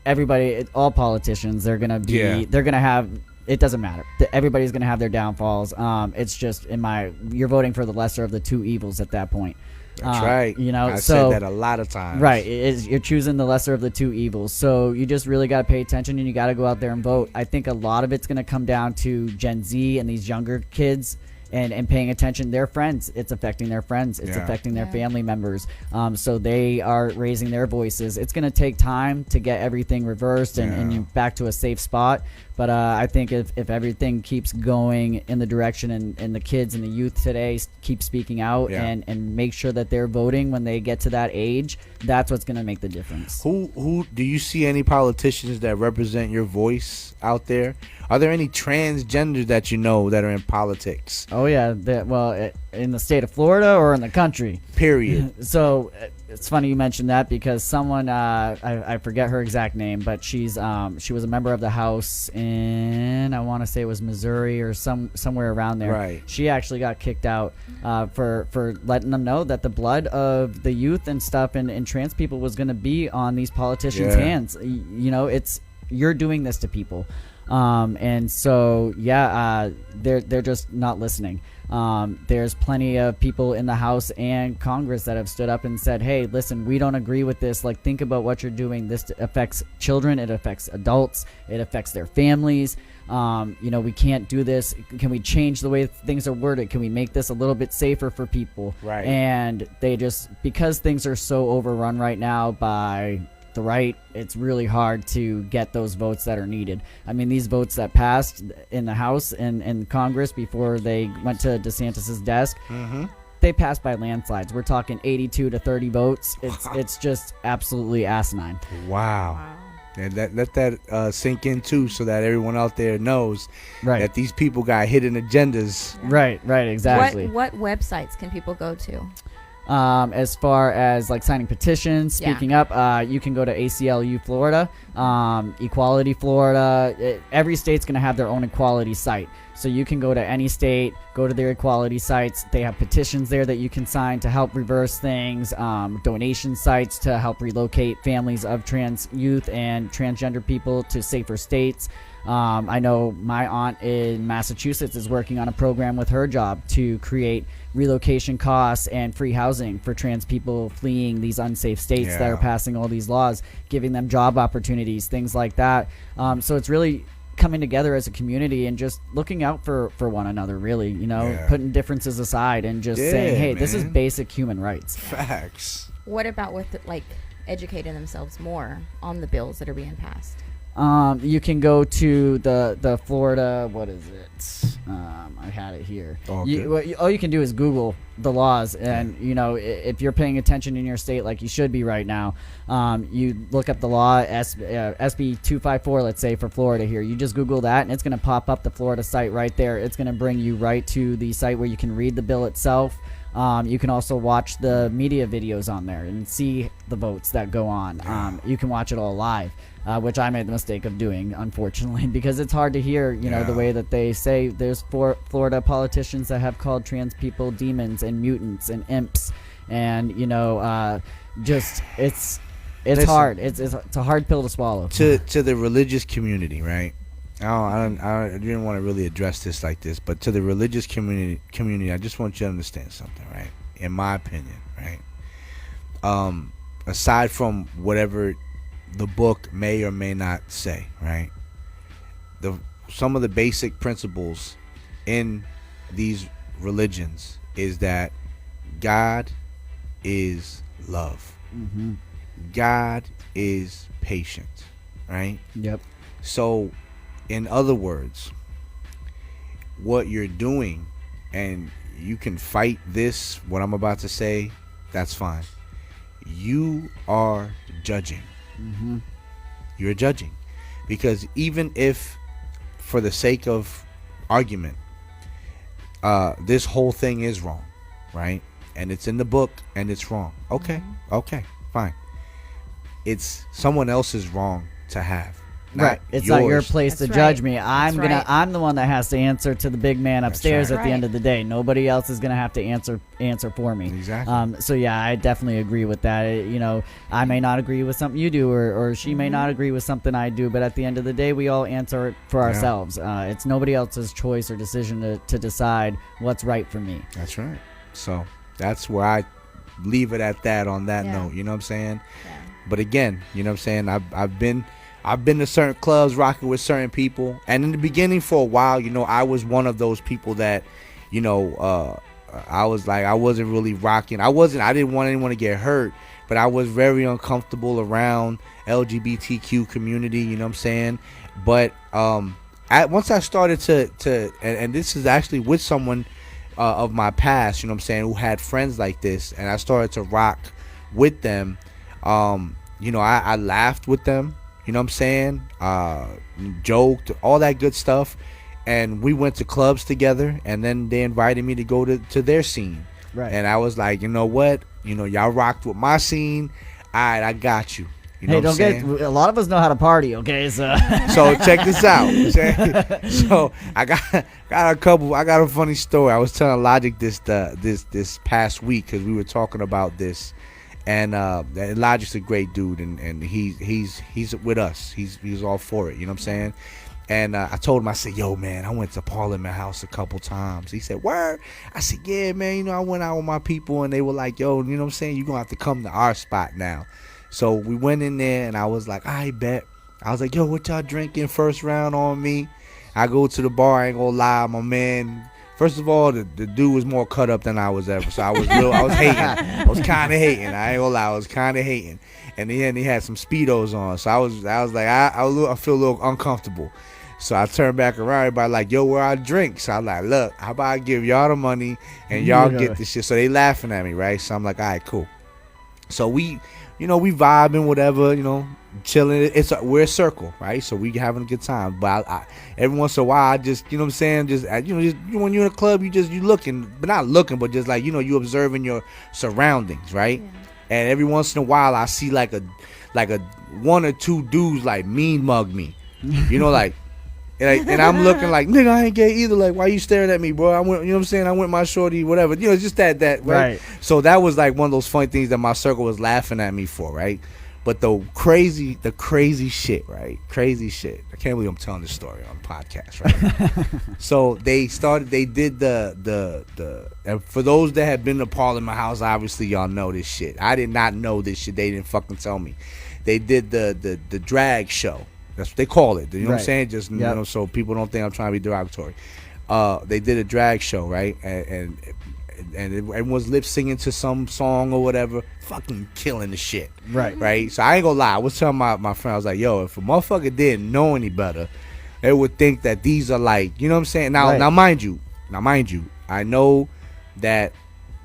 everybody, all politicians, they're going to have, it doesn't matter. Everybody's going to have their downfalls. It's just you're voting for the lesser of the two evils at that point. That's right. I said that a lot of times. Right. You're choosing the lesser of the two evils. So you just really got to pay attention and you got to go out there and vote. I think a lot of it's going to come down to Gen Z and these younger kids and paying attention. Their friends, it's affecting their friends. It's affecting their family members. So they are raising their voices. It's going to take time to get everything reversed and back to a safe spot. But I think if everything keeps going in the direction and the kids and the youth today keep speaking out and make sure that they're voting when they get to that age, that's what's going to make the difference. Who do you see any politicians that represent your voice out there? Are there any transgenders that you know that are in politics? Oh yeah, in the state of Florida or in the country? Period. So it's funny you mentioned that because someone I forget her exact name, but she was a member of the House in, I want to say it was Missouri or somewhere around there. Right. She actually got kicked out for letting them know that the blood of the youth and stuff and trans people was going to be on these politicians' hands. You know, you're doing this to people. And so, they're just not listening. There's plenty of people in the House and Congress that have stood up and said, hey, listen, we don't agree with this. Like, think about what you're doing. This affects children. It affects adults. It affects their families. We can't do this. Can we change the way things are worded? Can we make this a little bit safer for people? Right. And they just, because things are so overrun right now by the right, it's really hard to get those votes that are needed. I mean, these votes that passed in the House and Congress before they went to DeSantis's desk, they passed by landslides. We're talking 82 to 30 votes. It's just absolutely asinine. Wow. And let that sink in too, so that everyone out there knows that these people got hidden agendas. Right, exactly. What websites can people go to? As far as like signing petitions, speaking up, you can go to ACLU Florida, Equality Florida. Every state's going to have their own equality site. So you can go to any state, go to their equality sites. They have petitions there that you can sign to help reverse things, donation sites to help relocate families of trans youth and transgender people to safer states. I know my aunt in Massachusetts is working on a program with her job to create relocation costs and free housing for trans people fleeing these unsafe states that are passing all these laws, giving them job opportunities, things like that. So it's really coming together as a community and just looking out for one another, really, putting differences aside and just saying, hey, this is basic human rights. Facts. What about with educating themselves more on the bills that are being passed? You can go to the Florida, what is it? I had it here. All you can do is Google the laws, and if you're paying attention in your state like you should be right now, you look up the law, SB 254, let's say, for Florida here. You just Google that, and it's going to pop up the Florida site right there. It's going to bring you right to the site where you can read the bill itself. You can also watch the media videos on there and see the votes that go on. You can watch it all live, which I made the mistake of doing, unfortunately, because it's hard to hear, the way that they say. There's Florida politicians that have called trans people demons and mutants and imps, and just it's Listen, hard. It's a hard pill to swallow. To the religious community, right? I didn't want to really address this like this, but to the religious community, I just want you to understand something, right? In my opinion, right? Aside from whatever the book may or may not say, right? Some of the basic principles in these religions is that God is love. Mm-hmm. God is patient, right? Yep. So, in other words, what you're doing, and you can fight this, what I'm about to say, that's fine. You are judging. Mm-hmm. You're judging. Because even if, for the sake of argument, this whole thing is wrong, right? And it's in the book and it's wrong. Okay, okay, fine. It's someone else's wrong to have. Right. It's yours. not your place That's to judge right. me. I'm That's I'm the one that has to answer to the big man upstairs right. at the end of the day. Nobody else is gonna have to answer for me. Exactly. So yeah, I definitely agree with that. I may not agree with something you do, or she may not agree with something I do, but at the end of the day, we all answer for ourselves. It's nobody else's choice or decision to decide what's right for me. That's right. So that's where I leave it at that on that note. You know what I'm saying? Yeah. But again, you know what I'm saying? I've been to certain clubs rocking with certain people, and in the beginning for a while, I was one of those people that, I was like, I wasn't really rocking. I didn't want anyone to get hurt, but I was very uncomfortable around LGBTQ community, you know what I'm saying? But once I started to and this is actually with someone of my past, you know what I'm saying, who had friends like this, and I started to rock with them. You know, I laughed with them, you know what I'm saying, joked, all that good stuff, and we went to clubs together, and then they invited me to go to their scene. Right. And I was like, you know what, you know, y'all rocked with my scene, all right, I got you. You know Hey, don't get. A lot of us know how to party, okay? So check this out. So I got a funny story. I was telling Logic this past week because we were talking about this, and Logic's a great dude, and he's with us. He's all for it. You know what I'm saying? And I told him, I said, yo, man, I went to Parliament House a couple times. He said, word? I said, yeah, man, you know, I went out with my people, and they were like, yo, you know what I'm saying? You're going to have to come to our spot now. So we went in there, and I was like, I bet. I was like, yo, what y'all drinking first round on me? I go to the bar, I ain't gonna lie, my man. First of all, the dude was more cut up than I was ever. So I was hating. I was kind of hating. I ain't gonna lie, I was kind of hating. And then he had some Speedos on. So I was like, I feel a little uncomfortable. So I turned back around, everybody like, yo, where our drinks? So I'm like, look, how about I give y'all the money and y'all get this shit? So they laughing at me, right? So I'm like, all right, cool. So we vibing, whatever, you know, chilling. We're a circle, right? So we having a good time. But I every once in a while, I just, you know what I'm saying, just when you're in a club, you looking, but not looking, but just like, you know, you observing your surroundings, right? Yeah. And every once in a while, I see like a one or two dudes like mean mug me, you know, like. And I'm looking like, nigga, I ain't gay either. Like, why you staring at me, bro? I went, you know what I'm saying? I went my shorty, whatever. You know, it's just that, right? So that was like one of those funny things that my circle was laughing at me for, right? But the crazy shit, right? Crazy shit. I can't believe I'm telling this story on the podcast, right? So they did the and for those that have been to Parliament House, obviously y'all know this shit. I did not know this shit. They didn't fucking tell me. They did the drag show. That's what they call it. You know what I'm saying? Just, you know, so people don't think I'm trying to be derogatory. They did a drag show, right? And everyone's lip singing to some song or whatever, fucking killing the shit. Right? So I ain't gonna lie. I was telling my friend, I was like, yo, if a motherfucker didn't know any better, they would think that these are like, you know what I'm saying? Now mind you, I know that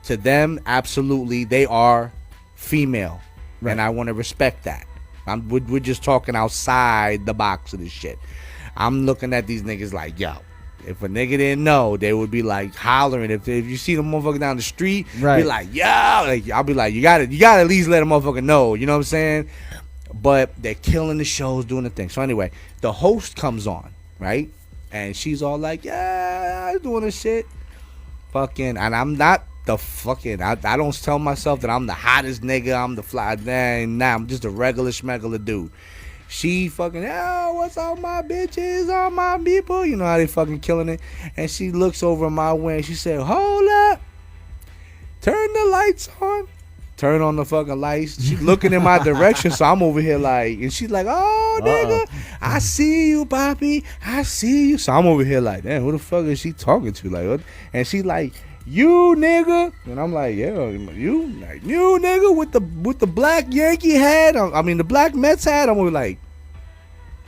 to them, absolutely, they are female. Right. And I want to respect that. We're just talking outside the box of this shit. I'm looking at these niggas like, yo, if a nigga didn't know, they would be like hollering. If you see the motherfucker down the street, be like, yo, like, I'll be like, you gotta at least let a motherfucker know, you know what I'm saying? But they're killing the shows, doing the thing. So anyway, the host comes on, right? And she's all like, yeah, I'm doing this shit. Fucking, and I'm not the fucking, I don't tell myself that I'm the hottest nigga, I'm the fly, nah, I'm just a regular schmegular dude. She fucking, yo, what's up, my bitches, all my people, you know how they fucking killing it. And she looks over my way and she said, hold up, turn the lights on. Turn on the fucking lights. She's looking in my direction, so I'm over here like, and she's like, oh, nigga, I see you, Poppy, I see you. So I'm over here like, damn, who the fuck is she talking to? Like, what? And she like, you nigga, and I'm like, yeah, you nigga with the black Yankee hat. I mean the black Mets hat. I'm like,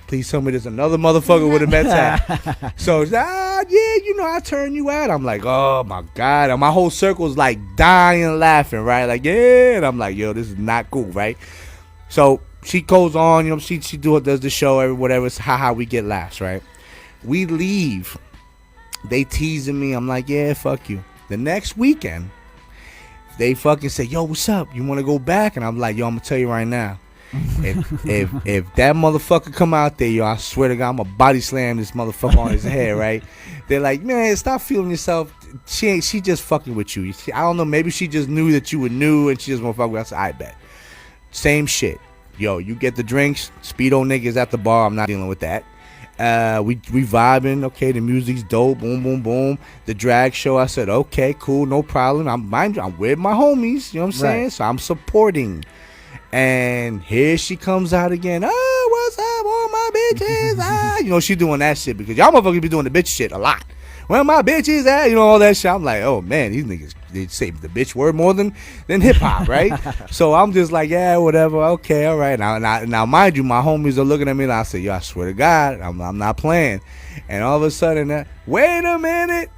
please tell me there's another motherfucker with a Mets hat. So yeah, you know, I turn you out. I'm like, oh my god, and my whole circle's like dying laughing, right? Like, yeah, and I'm like, yo, this is not cool, right? So she goes on, you know, she does the show, every whatever. It's how we get laughs, right? We leave. They teasing me. I'm like, yeah, fuck you. The next weekend, they fucking say, yo, what's up? You want to go back? And I'm like, yo, I'm going to tell you right now. If that motherfucker come out there, yo, I swear to God, I'm going to body slam this motherfucker on his head, right? They're like, man, stop feeling yourself. She just fucking with you. I don't know. Maybe she just knew that you were new and she just want to fuck with us. I bet. Same shit. Yo, you get the drinks. Speedo niggas at the bar. I'm not dealing with that. We vibing, okay, the music's dope, boom, boom, boom. The drag show, I said, okay, cool, no problem. I'm with my homies, you know what I'm saying? So I'm supporting. And here she comes out again. Oh, what's up, all my bitches at? You know, she doing that shit because y'all motherfuckers be doing the bitch shit a lot. Where my bitches at? You know, all that shit. I'm like, oh man, these niggas, they say the bitch word more than hip hop, right? So I'm just like, yeah, whatever, okay, all right. Now, mind you, my homies are looking at me and I say, yo, I swear to God, I'm not playing. And all of a sudden, wait a minute.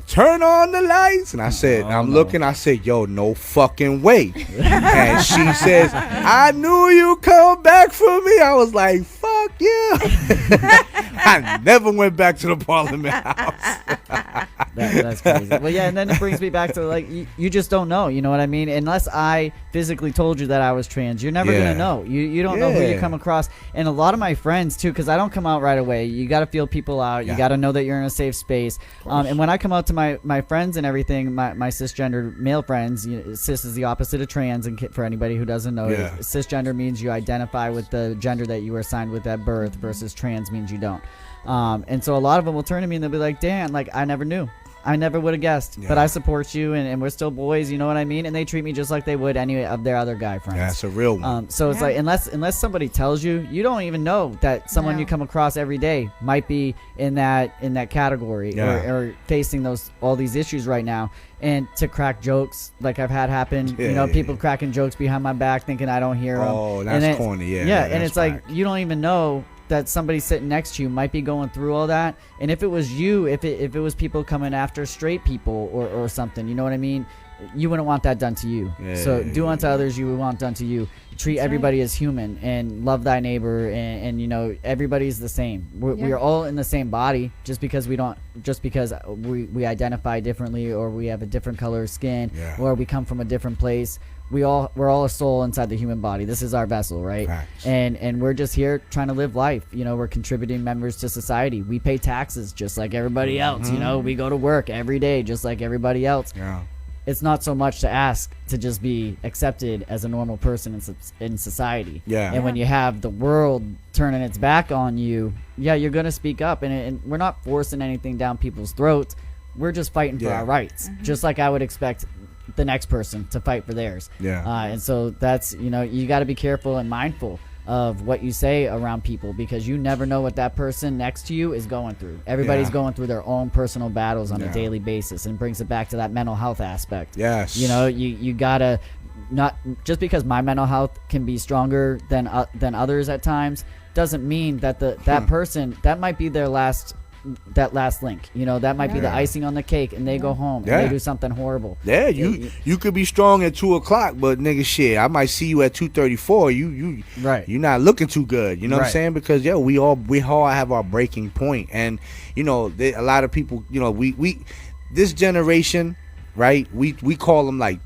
Turn on the lights. And I said, looking, I said, yo, no fucking way. And she says, I knew you come back for me. I was like, fuck you. I never went back to the Parliament House. That's crazy. Well, yeah, and then it brings me back to, like, you just don't know, you know what I mean? Unless I physically told you that I was trans, you're never going to know. You don't know who you come across. And a lot of my friends, too, because I don't come out right away. You got to feel people out. You got to know that you're in a safe space. And when I come out to my friends and everything, my cisgender male friends, cis is the opposite of trans, and for anybody who doesn't know, cisgender means you identify with the gender that you were assigned with at birth, versus trans means you don't. And so a lot of them will turn to me and they'll be like, Dan, like, I never knew. I never would have guessed, but I support you, and we're still boys, you know what I mean? And they treat me just like they would any of their other guy friends. That's a real one. So it's like, unless somebody tells you, you don't even know that someone you come across every day might be in that category or facing all these issues right now. And to crack jokes like I've had happen, people cracking jokes behind my back thinking I don't hear them. Oh, that's corny, Yeah, and it's like, you don't even know that somebody sitting next to you might be going through all that. And if it was you, if it was people coming after straight people or something, you know what I mean, you wouldn't want that done to you. So do unto others you would want done to you. Treat everybody as human and love thy neighbor, and you know, everybody's the same. We're all in the same body. Just because we identify differently, or we have a different color of skin, or we come from a different place, we're all a soul inside the human body. This is our vessel, right? Facts. And we're just here trying to live life. You know, we're contributing members to society. We pay taxes just like everybody else. You know, we go to work every day just like everybody else. It's not so much to ask to just be accepted as a normal person in society. And when you have the world turning its back on you, you're going to speak up. And we're not forcing anything down people's throats. We're just fighting for our rights, just like I would expect the next person to fight for theirs. And so that's, you got to be careful and mindful of what you say around people, because you never know what that person next to you is going through. Everybody's going through their own personal battles on a daily basis, and brings it back to that mental health aspect. You gotta, not just because my mental health can be stronger than others at times, doesn't mean that that person, that might be their last link, that might be the icing on the cake, and they go home and they do something horrible. You could be strong at 2:00, but nigga, shit, I might see you at 2:34. You're not looking too good. You know what I'm saying? Because we all have our breaking point, and a lot of people, we this generation, right? We call them like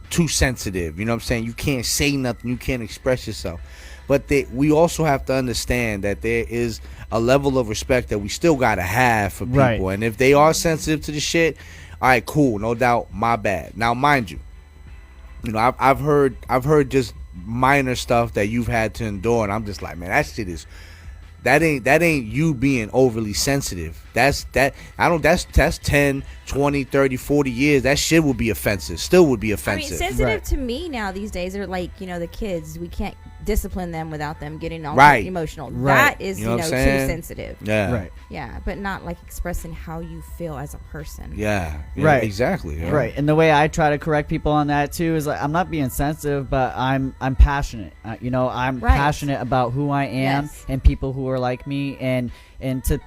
too sensitive. You know what I'm saying? You can't say nothing. You can't express yourself. But we also have to understand that there is a level of respect that we still gotta have for people. And if they are sensitive to the shit, all right, cool, no doubt, my bad. Now, mind you, I've heard just minor stuff that you've had to endure, and I'm just like, man, that shit is. That ain't you being overly sensitive. That's 10, 20, 30, 40 years. That shit would be offensive. Still would be offensive. I mean, sensitive to me now these days are like, the kids. We can't discipline them without them getting all emotional. That is, too sensitive. Yeah, but not like expressing how you feel as a person. Exactly. And the way I try to correct people on that too is like, I'm not being sensitive, but I'm passionate. I'm passionate about who I am and people who are like me, and to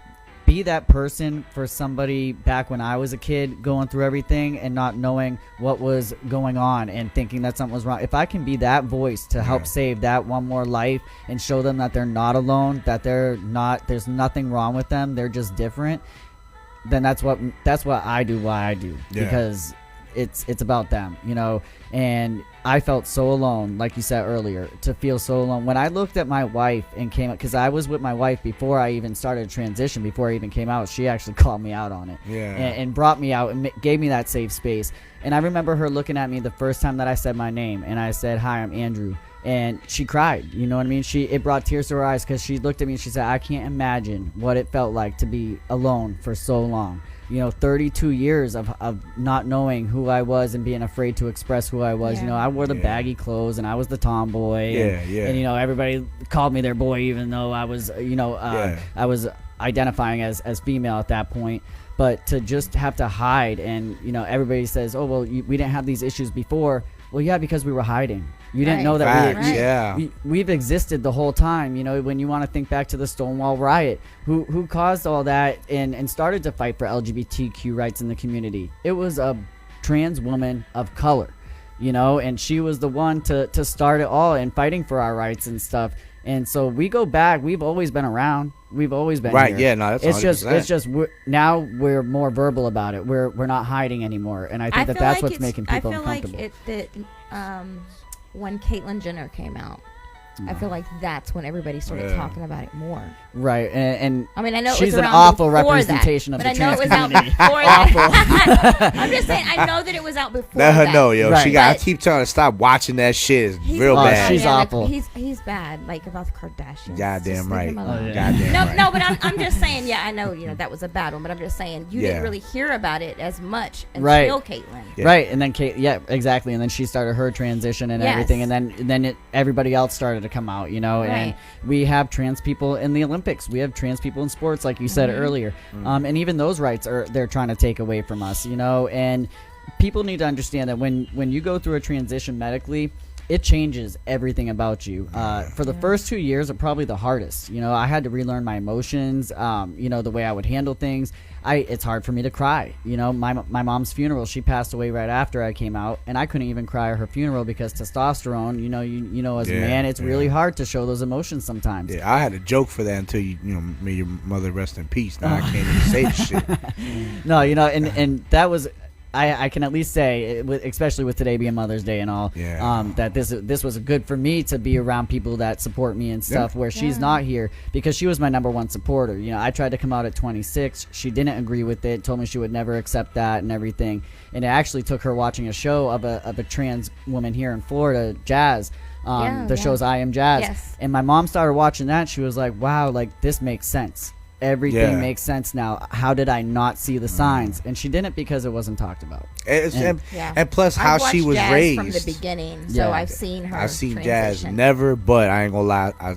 be that person for somebody back when I was a kid going through everything and not knowing what was going on and thinking that something was wrong. If I can be that voice to help save that one more life and show them that they're not alone, that there's nothing wrong with them, they're just different, then that's what I do, why I do, because it's about them, and I felt so alone, like you said earlier, to feel so alone. When I looked at my wife and came out, because I was with my wife before I even started a transition, before I even came out, she actually called me out on it and brought me out and gave me that safe space. And I remember her looking at me the first time that I said my name, and I said, "Hi, I'm Andrew." and she cried. You know what I mean? It brought tears to her eyes because she looked at me and she said, I can't imagine what it felt like to be alone for so long. 32 years of not knowing who I was and being afraid to express who I was. Yeah. I wore the baggy clothes and I was the tomboy. Yeah, and everybody called me their boy, even though I was, I was identifying as female at that point. But to just have to hide, and everybody says, oh well, we didn't have these issues before. Well, yeah, because we were hiding. You didn't know that we've existed the whole time. When you want to think back to the Stonewall riot, who caused all that and started to fight for LGBTQ rights in the community? It was a trans woman of color, and she was the one to start it all and fighting for our rights and stuff. And so we go back. We've always been around. We've always been right. here. Yeah, no, that's it's just now we're more verbal about it. We're not hiding anymore, and I think that's what's making people uncomfortable. I feel like when Caitlyn Jenner came out, I feel like that's when everybody started talking about it more. Right, and I mean, I know she's it was an awful before representation that, of the but I know trans it was out community. before that. I'm just saying, I know that it was out before. Let her that. know, yo. Right. I keep telling her stop watching that shit. It's real bad. She's awful. He's bad, like about the Kardashians. Goddamn Just right. leave him alone. Goddamn right. No, but I'm just saying. Yeah, I know. That was a bad one, but I'm just saying you didn't really hear about it as much until Caitlyn. Yeah. Right, and then exactly, and then she started her transition and everything, and then everybody else started to come out, and we have trans people in the Olympics. We have trans people in sports, like you said earlier, and even those rights they're trying to take away from us, and people need to understand that when you go through a transition medically, it changes everything about you. For the first 2 years are probably the hardest. I had to relearn my emotions, the way I would handle things. It's hard for me to cry. My mom's funeral, she passed away right after I came out, and I couldn't even cry at her funeral because testosterone, as a man, it's really hard to show those emotions sometimes. Yeah, I had a joke for that until may your mother rest in peace. Now I can't even say the shit. No, and that was... I can at least say, especially with today being Mother's Day and all, that this was good for me to be around people that support me and stuff, where she's not here, because she was my number one supporter. I tried to come out at 26. She didn't agree with it, told me she would never accept that and everything. And it actually took her watching a show of a trans woman here in Florida, Jazz. The show's I Am Jazz. Yes. And my mom started watching that. She was like, wow, like this makes sense. Everything makes sense now. How did I not see the signs? And she didn't, because it wasn't talked about. And plus how she was Jazz raised from the beginning, so I've seen her. I've seen transition. Jazz never, but I ain't gonna lie.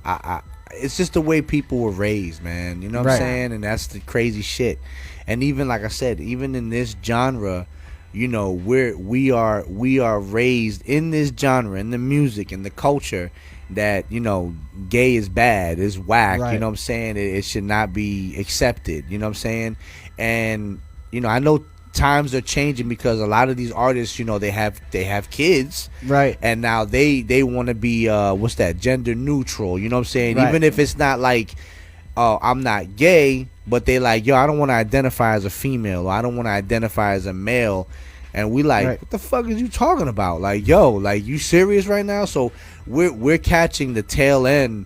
I it's just the way people were raised, man. You know what I'm saying? And that's the crazy shit. And even like I said, even in this genre, we are raised in this genre, in the music, in the culture, that gay is bad, is whack. You know what I'm saying? It should not be accepted. You know what I'm saying? And I know times are changing, because a lot of these artists, they have kids, right? And now they want to be gender neutral. You know what I'm saying? Even if it's not like, oh, I'm not gay, but they like, yo, I don't want to identify as a female, or I don't want to identify as a male. And we like, what the fuck is you talking about? Like, yo, like, you serious right now? So we're catching the tail end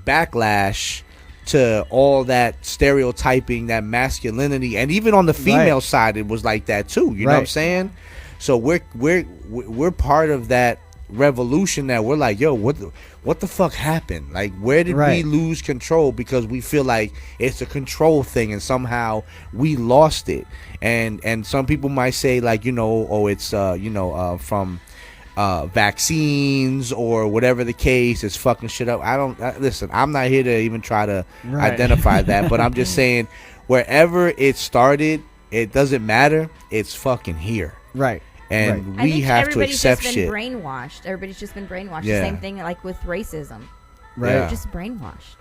backlash to all that stereotyping, that masculinity, and even on the female side, it was like that too. You know what I'm saying? So we're part of that revolution that we're like, yo, what the fuck happened? Like, where did we lose control because we feel like it's a control thing and somehow we lost it? And some people might say, like, it's from vaccines or whatever the case, is fucking shit up. Listen, I'm not here to even try to identify that, but I'm just saying, wherever it started, it doesn't matter, it's fucking here. And we have to accept shit. Everybody's just been brainwashed. The same thing like with racism. They're just brainwashed.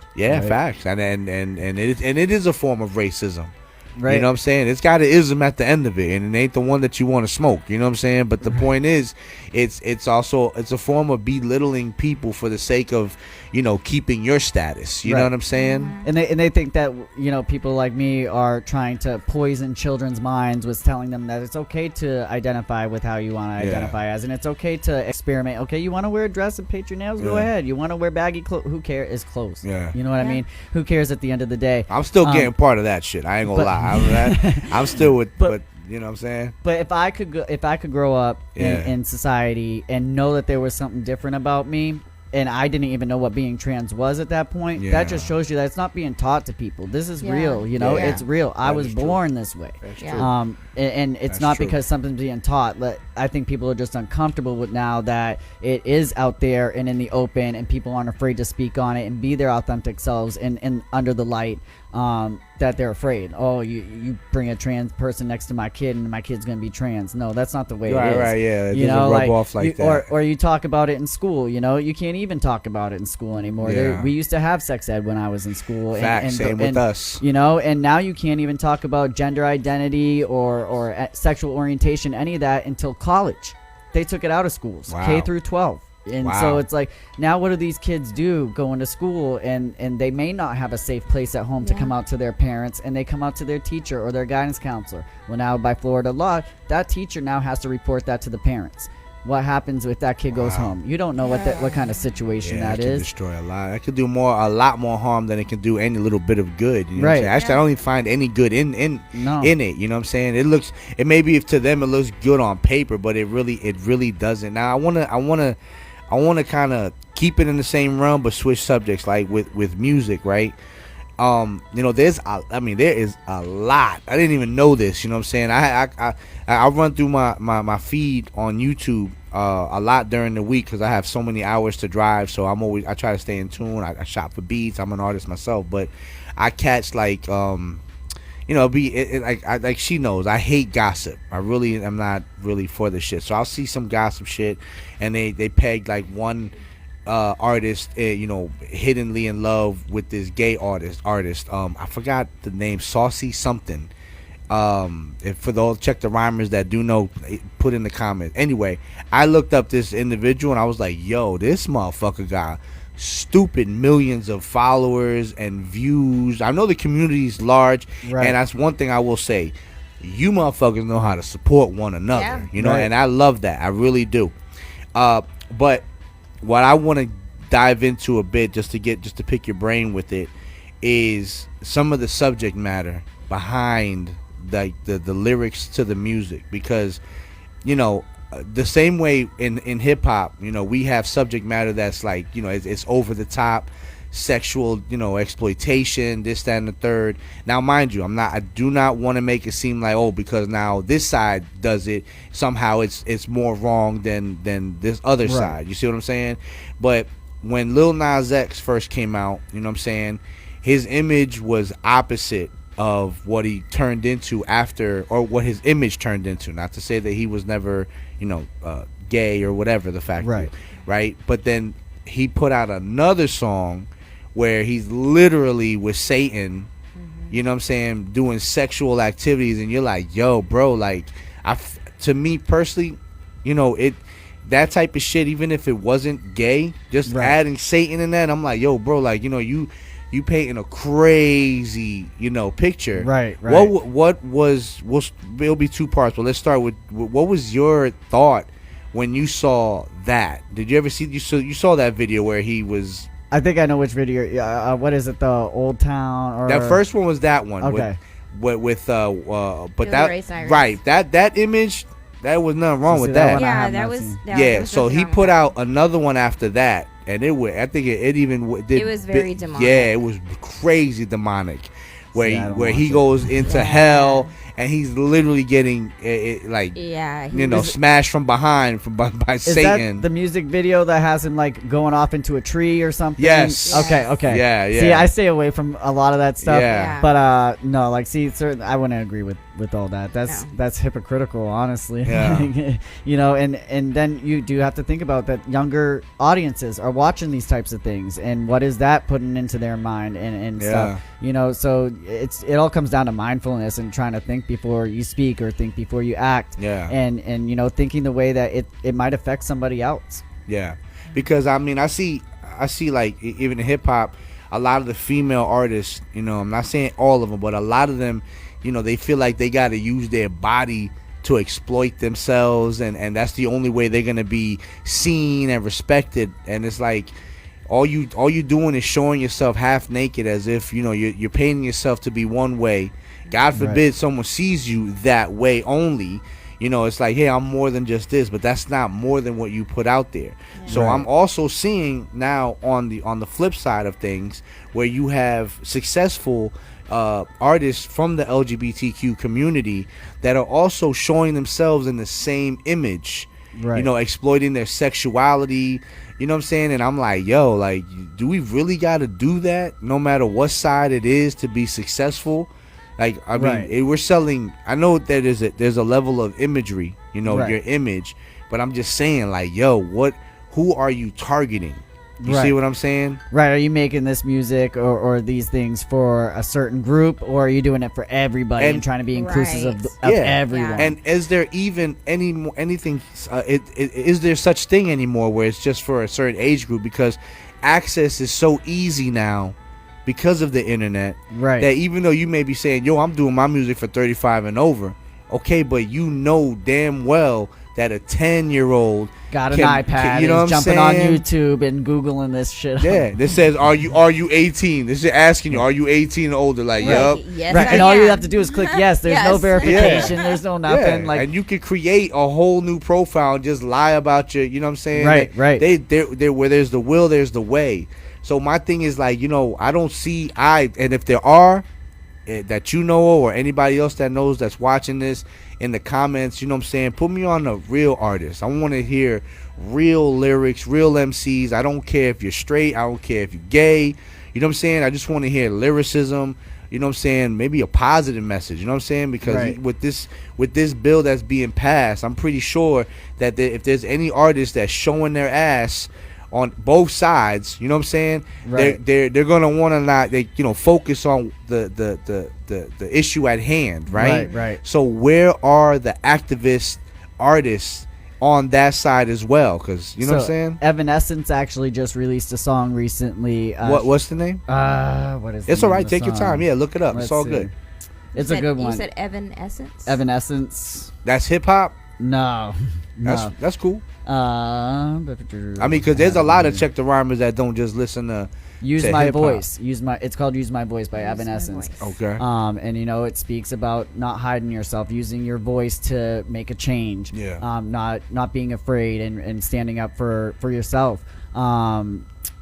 Facts. And it is a form of racism. You know what I'm saying? It's got an ism at the end of it, and it ain't the one that you want to smoke. You know what I'm saying? But the point is, it's also a form of belittling people for the sake of keeping your status. You know what I'm saying? And they think that people like me are trying to poison children's minds with telling them that it's okay to identify with how you want to identify as, and it's okay to experiment. Okay, you want to wear a dress and paint your nails? Go ahead. You want to wear baggy clothes? Who cares? It's clothes. You know what I mean? Who cares at the end of the day? I'm still getting part of that shit. I ain't gonna lie. I'm still with, but You know what I'm saying? But if I could grow up in society and know that there was something different about me, and I didn't even know what being trans was at that point, that just shows you that it's not being taught to people. This is real, you know, it's real. I was born this way. That's true. And it's That's not true. because something's being taught. I think people are just uncomfortable with now that it is out there and in the open, and people aren't afraid to speak on it and be their authentic selves and under the light. That they're afraid. Oh, you bring a trans person next to my kid and my kid's gonna be trans. No, that's not the way it is. Right, yeah. It You doesn't know, rub off like that. or you talk about it in school. You know, you can't even talk about it in school anymore. Yeah. We used to have sex ed when I was in school. Facts, same with us. You know, and now you can't even talk about gender identity or sexual orientation, any of that, until college. They took it out of schools, Wow. K through 12. And Wow. so it's like, now what do these kids do going to school, and they may not have a safe place at home to come out to their parents, and they come out to their teacher or their guidance counselor. Well, now by Florida law, that teacher now has to report that to the parents. What happens if that kid goes home? You don't know what kind of situation Yeah, that it can is. destroy a lot. It could do a lot more harm than it can do any little bit of good. You know what I'm Right. saying? Actually, I don't even find any good in it. You know what I'm saying? It maybe if to them it looks good on paper, but it really doesn't. Now I wanna kind of keep it in the same realm, but switch subjects, like with music, right? You know, there is a lot. I didn't even know this. You know what I'm saying? I run through my feed on YouTube a lot during the week because I have so many hours to drive. So I try to stay in tune. I shop for beats. I'm an artist myself, but I catch like you know, like she knows I hate gossip. I really am not really for this shit. So I'll see some gossip shit, and they pegged like one artist, you know, hiddenly in love with this gay artist. I forgot the name, Saucy something. If for those check the rhymers that do know, put in the comments. Anyway, I looked up this individual and I was like, yo, this motherfucker got stupid millions of followers and views. I know the community is large, Right. and that's one thing I will say. You motherfuckers know how to support one another, you know, Right. and I love that. I really do. But what I want to dive into a bit, just to pick your brain with it, is some of the subject matter behind the lyrics to the music, because you know, the same way in hip hop, you know, we have subject matter that's like, you know, it's over the top, sexual, you know, exploitation, this, that, and the third. Now, mind you, I do not want to make it seem like, oh, because now this side does it, somehow it's more wrong than this other side. You see what I'm saying? But when Lil Nas X first came out, you know what I'm saying, his image was opposite of what he turned into after, or what his image turned into. Not to say that he was never, you know, gay or whatever the fact, right? But then he put out another song where he's literally with Satan, you know what I'm saying, doing sexual activities, and you're like, yo, bro, like, to me personally, you know, that type of shit, even if it wasn't gay, just adding Satan in that, I'm like, yo, bro, like, you know, you painting a crazy, you know, picture. Right. What was it'll be two parts, but let's start with what was your thought when you saw that? Did you ever see you saw that video where he was? I think I know which video. What is it? The Old Town? Or That first one was that one. Okay. But Billy that Ray Cyrus. right, that image, that was nothing wrong with that that. one I Yeah, have that not was. seen. That So he put out another one after that, and I think it even did. It was very demonic. Yeah, it was crazy demonic, where See, I don't where he watch it. goes into hell, and he's literally getting like, Yeah, he you know, was- smashed from behind by Is Satan. that the music video that has him like going off into a tree or something? Yes. Okay. Yeah. See, I stay away from a lot of that stuff. Yeah. But no, like, see, certain, I wouldn't agree with all that. That's hypocritical, honestly. Yeah. You know, and then you do have to think about that younger audiences are watching these types of things, and what is that putting into their mind and stuff. You know, so it all comes down to mindfulness and trying to think before you speak or think before you act. Yeah. And you know, thinking the way that it might affect somebody else. Yeah, because I mean, I see like even in hip hop, a lot of the female artists, you know, I'm not saying all of them, but a lot of them, you know, they feel like they got to use their body to exploit themselves, and that's the only way they're gonna be seen and respected. And it's like, all you doing is showing yourself half naked, as if, you know, you're painting yourself to be one way, God forbid someone sees you that way only. You know, it's like, hey, I'm more than just this, but that's not more than what you put out there. So I'm also seeing now on the flip side of things where you have successful artists from the LGBTQ community that are also showing themselves in the same image, you know, exploiting their sexuality, you know what I'm saying? And I'm like, yo, like, do we really got to do that no matter what side it is to be successful? Like, I mean, we're selling, I know that there's a level of imagery, you know, your image, but I'm just saying, like, yo, who are you targeting? You see what I'm saying? Right. Are you making this music or these things for a certain group, or are you doing it for everybody and trying to be inclusive of everyone? Yeah. And is there even anything? Is there such thing anymore where it's just for a certain age group? Because access is so easy now because of the internet. Right. That even though you may be saying, yo, I'm doing my music for 35 and over. Okay, but you know damn well that a 10-year-old got an iPad, you know, is jumping on YouTube and Googling this shit. Yeah, this says, are you 18? This is asking you, are you 18 and older? Like, yup. Yes, and all you have to do is click yes. There's no verification. There's no nothing. Like, and you can create a whole new profile and just lie about your, you know what I'm saying? Right. They where there's the will, there's the way. So my thing is, like, you know, I don't see, and if there are, that you know, or anybody else that knows that's watching this, in the comments, you know what I'm saying, put me on a real artist. I want to hear real lyrics, real MCs. I don't care if you're straight, I don't care if you're gay, you know what I'm saying. I just want to hear lyricism, you know what I'm saying, maybe a positive message, you know what I'm saying, because with this bill that's being passed, I'm pretty sure that if there's any artist that's showing their ass on both sides, you know what I'm saying, they're gonna want to not, you know, focus on the issue at hand, right. So where are the activist artists on that side as well? Because you know what I'm saying, Evanescence actually just released a song recently. What's the name? What is it's all right, take your time, look it up. It's all good. It's a good one. You said Evanescence? Evanescence. That's hip-hop? No. That's cool. I mean, because there's a lot of Check the Rhymers that don't just listen to Use My Voice. It's called Use My Voice by Evanescence. Okay. And you know, it speaks about not hiding yourself, using your voice to make a change. Yeah. Not being afraid and standing up for yourself.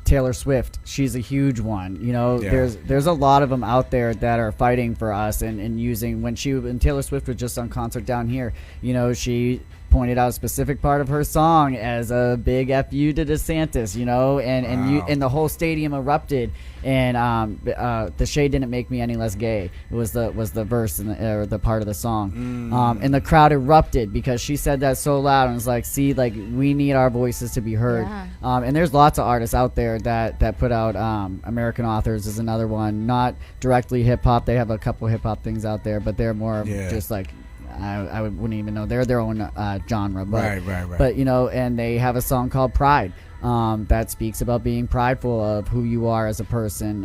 Taylor Swift, she's a huge one. You know, there's a lot of them out there that are fighting for us and using, when Taylor Swift was just on concert down here, you know, she pointed out a specific part of her song as a big FU to DeSantis, you know, and the whole stadium erupted, and the shade didn't make me any less gay. It was the verse or the part of the song, and the crowd erupted because she said that so loud, and it's like, see, like, we need our voices to be heard. And there's lots of artists out there that put out. American Authors is another one, not directly hip hop. They have a couple hip hop things out there, but they're more just like, I wouldn't even know, they're their own genre, but right. But you know, and they have a song called Pride that speaks about being prideful of who you are as a person,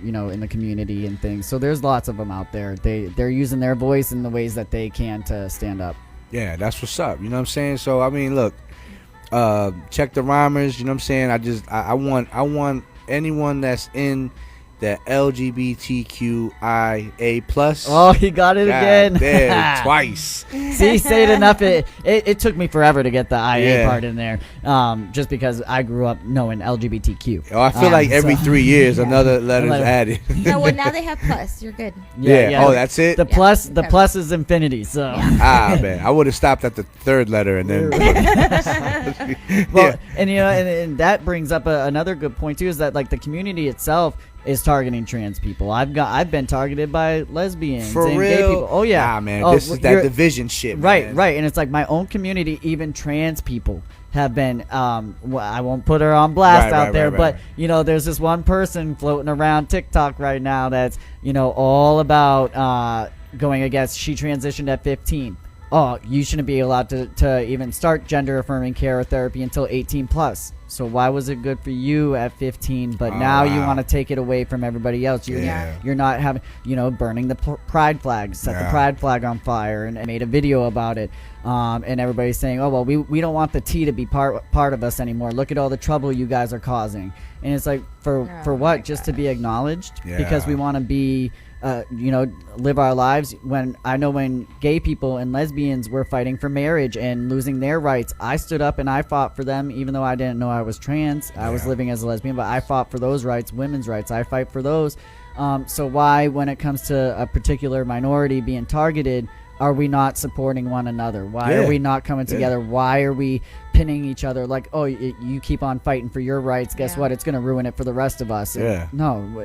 you know, in the community and things. So there's lots of them out there. They're using their voice in the ways that they can to stand up. Yeah, that's what's up. You know what I'm saying? So I mean, look, Check the Rhymers. You know what I'm saying? I want anyone that's in the LGBTQIAplus. Oh, he got it again. Damn, twice. See, say it enough. It took me forever to get the IA part in there, just because I grew up knowing LGBTQ. Oh, I feel like every 3 years another letter's added. No, well, now they have plus. You're good. Yeah. Oh, that's it? The plus is infinity. So. Man, I would have stopped at the third letter and then. Well, and you know, and that brings up another good point too, is that, like, the community itself is targeting trans people. I've been targeted by lesbians and gay people. Oh yeah. Nah, man, this is that division shit, man. Right. And it's like my own community, even trans people have been I won't put her on blast out there, but you know, there's this one person floating around TikTok right now that's, you know, all about going against, she transitioned at 15. Oh, you shouldn't be allowed to even start gender affirming care or therapy until 18 plus. So why was it good for you at 15, but now you want to take it away from everybody else? You're not having, you know, burning the pride flag, set the pride flag on fire, and made a video about it. And everybody's saying, oh, well, we don't want the T to be part of us anymore. Look at all the trouble you guys are causing. And it's like, for what? Just to be acknowledged? Because we want to be live our lives. When gay people and lesbians were fighting for marriage and losing their rights, I stood up and I fought for them, even though I didn't know I was trans. I was living as a lesbian, but I fought for those rights, women's rights. I fight for those. So why, when it comes to a particular minority being targeted, are we not supporting one another? Why are we not coming together? Why are we pinning each other like, oh, you keep on fighting for your rights, guess what, it's going to ruin it for the rest of us? No,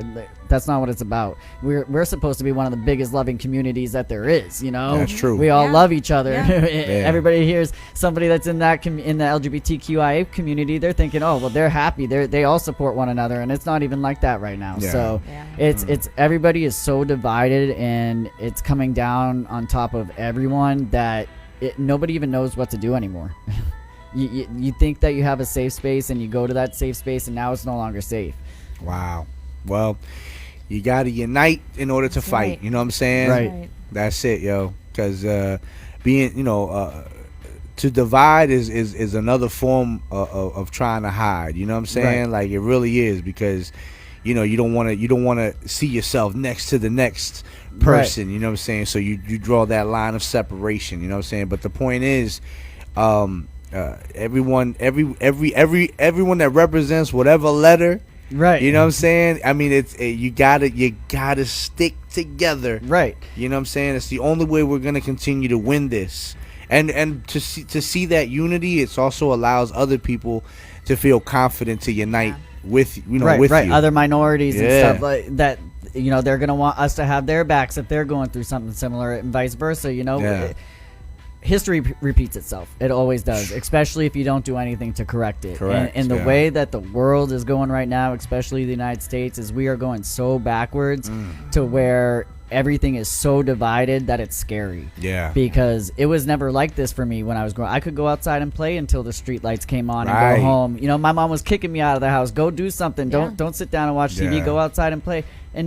that's not what it's about. We're supposed to be one of the biggest loving communities that there is, That's true. We all love each other. Everybody hears somebody that's in the LGBTQIA community, they're thinking, oh, well, they're happy, they all support one another, and it's not even like that right now. So it's everybody is so divided, and it's coming down on top of everyone that nobody even knows what to do anymore. You think that you have a safe space, and you go to that safe space, and now it's no longer safe. Wow. Well, you got to unite in order to fight. Right. You know what I'm saying? Right. That's it, yo. Because being, to divide is another form of trying to hide. You know what I'm saying? Right. Like, it really is, because you don't want to see yourself next to the next person. Right. You know what I'm saying? So you draw that line of separation. You know what I'm saying? But the point is, everyone that represents whatever letter, right? You know what I'm saying? I mean, you gotta stick together, right? You know what I'm saying? It's the only way we're gonna continue to win this, and to see that unity, it also allows other people to feel confident to unite with with you. Other minorities and stuff like that. They're gonna want us to have their backs if they're going through something similar, and vice versa. History repeats itself. It always does, especially if you don't do anything to correct it. Correct. And the way that the world is going right now, especially the United States, is we are going so backwards to where everything is so divided that it's scary. Yeah. Because it was never like this for me when I was growing. I could go outside and play until the street lights came on and go home. My mom was kicking me out of the house. Go do something. Don't sit down and watch TV. Go outside and play. And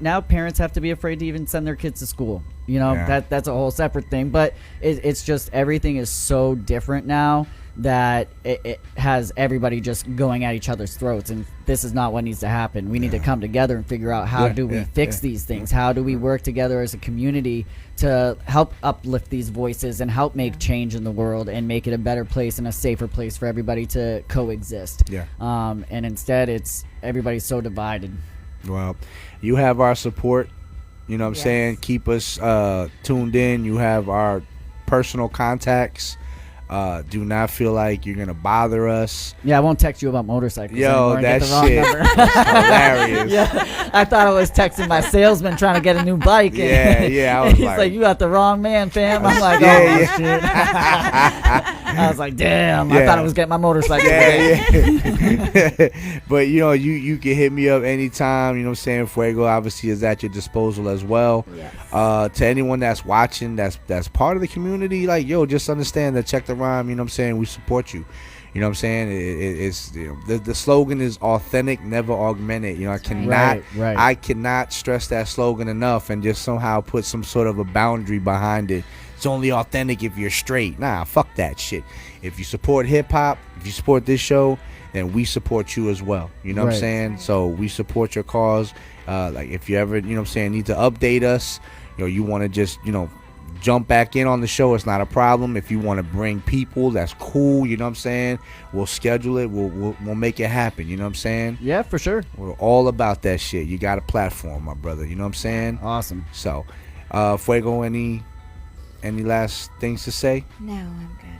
now parents have to be afraid to even send their kids to school. That's a whole separate thing. But it's just everything is so different now that it has everybody just going at each other's throats, and this is not what needs to happen. We need to come together and figure out how do we fix these things. How do we work together as a community to help uplift these voices and help make change in the world and make it a better place and a safer place for everybody to coexist. And instead it's everybody's so divided. Well, you have our support. You know what I'm saying? Keep us tuned in. You have our personal contacts. Do not feel like you're gonna bother us. I won't text you about motorcycles. Yo, that shit hilarious. I thought I was texting my salesman trying to get a new bike. I was he's like, you got the wrong man, fam. I'm like, shit. I was like, damn. I thought I was getting my motorcycle. But you can hit me up anytime. You know what I'm saying? Fuego obviously is at your disposal as well. To anyone that's watching, that's part of the community, like, yo, just understand that Check the Rhyme, you know what I'm saying, we support you. You know what I'm saying? It's the slogan is authentic, never augmented. I cannot stress that slogan enough, and just somehow put some sort of a boundary behind it. It's only authentic if you're straight. Nah, fuck that shit. If you support hip hop, if you support this show, then we support you as well. You know what I'm saying? So we support your cause. Like, if you ever, you know what I'm saying, need to update us, you want to just, jump back in on the show, it's not a problem. If you want to bring people, that's cool. You know what I'm saying? We'll schedule it. We'll make it happen. You know what I'm saying? Yeah, for sure. We're all about that shit. You got a platform, my brother. You know what I'm saying? Awesome. So, Fuego, any last things to say? No, I'm good.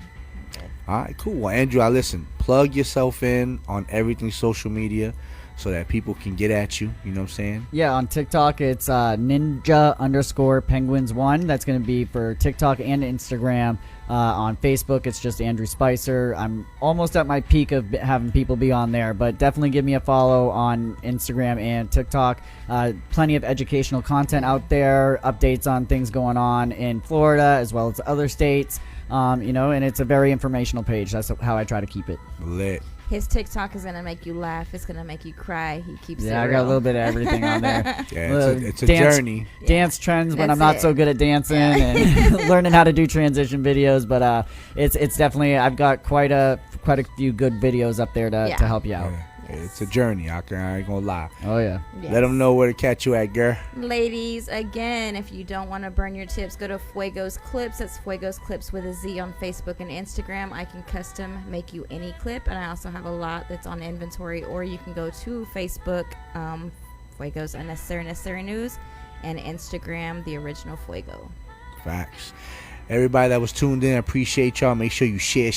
All right, cool. Well, Andrew, listen, plug yourself in on everything social media so that people can get at you. You know what I'm saying? Yeah, on TikTok, it's ninja_penguins1. That's going to be for TikTok and Instagram. On Facebook, it's just Andrew Spicer. I'm almost at my peak of having people be on there, but definitely give me a follow on Instagram and TikTok. Plenty of educational content out there, updates on things going on in Florida as well as other states. And it's a very informational page. That's how I try to keep it. Lit. His TikTok is gonna make you laugh. It's gonna make you cry. He keeps it real. I got a little bit of everything on there. It's a journey. Dance trends when I'm not so good at dancing, and learning how to do transition videos. But it's definitely, I've got quite a few good videos up there to help you out. It's a journey. I ain't gonna lie. Oh yeah. Yes. Let them know where to catch you at, girl. Ladies, again, if you don't want to burn your tips, go to Fuegos Clips. That's Fuegos Clips with a Z on Facebook and Instagram. I can custom make you any clip, and I also have a lot that's on inventory. Or you can go to Facebook, Fuegos Unnecessary Necessary News, and Instagram, The Original Fuego. Facts. Everybody that was tuned in, I appreciate y'all. Make sure you share.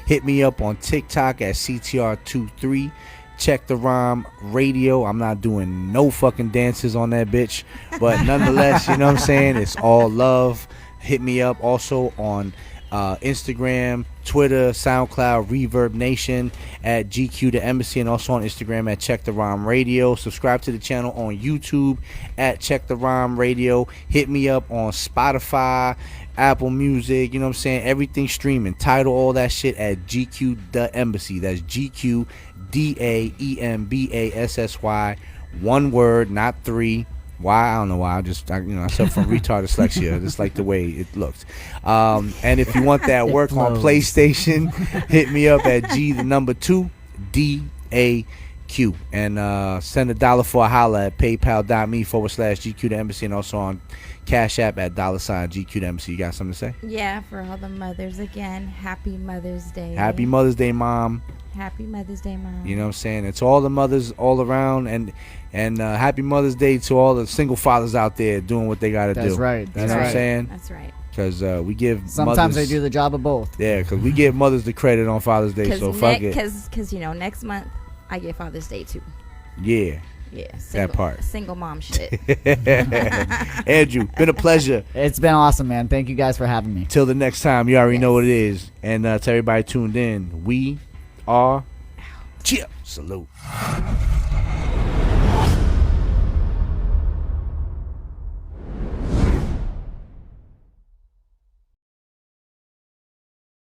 Hit me up on TikTok at CTR23. Check the Rhyme Radio. I'm not doing no fucking dances on that bitch, but nonetheless, you know what I'm saying? It's all love. Hit me up also on Instagram, Twitter, SoundCloud, Reverb Nation at GQdaembassy, and also on Instagram at Check the Rhyme Radio. Subscribe to the channel on YouTube at Check the Rhyme Radio. Hit me up on Spotify, Apple Music, you know what I'm saying? Everything streaming. Title all that shit at GQdaembassy. That's GQdaembassy. One word, not three. Why? I don't know why. I suffer from retarded dyslexia. Just like the way it looks. And if you want that work on PlayStation, hit me up at G2DAQ and send $1 for a holla at paypal.me/GQdaembassy, and also on Cash App at $GQdaembassy. You got something to say? Yeah, for all the mothers again, Happy Mother's Day. Happy Mother's Day, Mom. Happy Mother's Day, Mom. You know what I'm saying? It's all the mothers all around, and Happy Mother's Day to all the single fathers out there doing what they got to do. That's right. You know That's what I'm right. saying? That's right. Because we give Sometimes mothers, they do the job of both. Yeah, because we give mothers the credit on Father's Day, so fuck it. Because next month I get Father's Day too. Yeah. Yeah, that part. Single mom shit. Andrew, been a pleasure. It's been awesome, man. Thank you guys for having me. Till the next time, you already know what it is. And to everybody tuned in, we are... Cheer. Salute.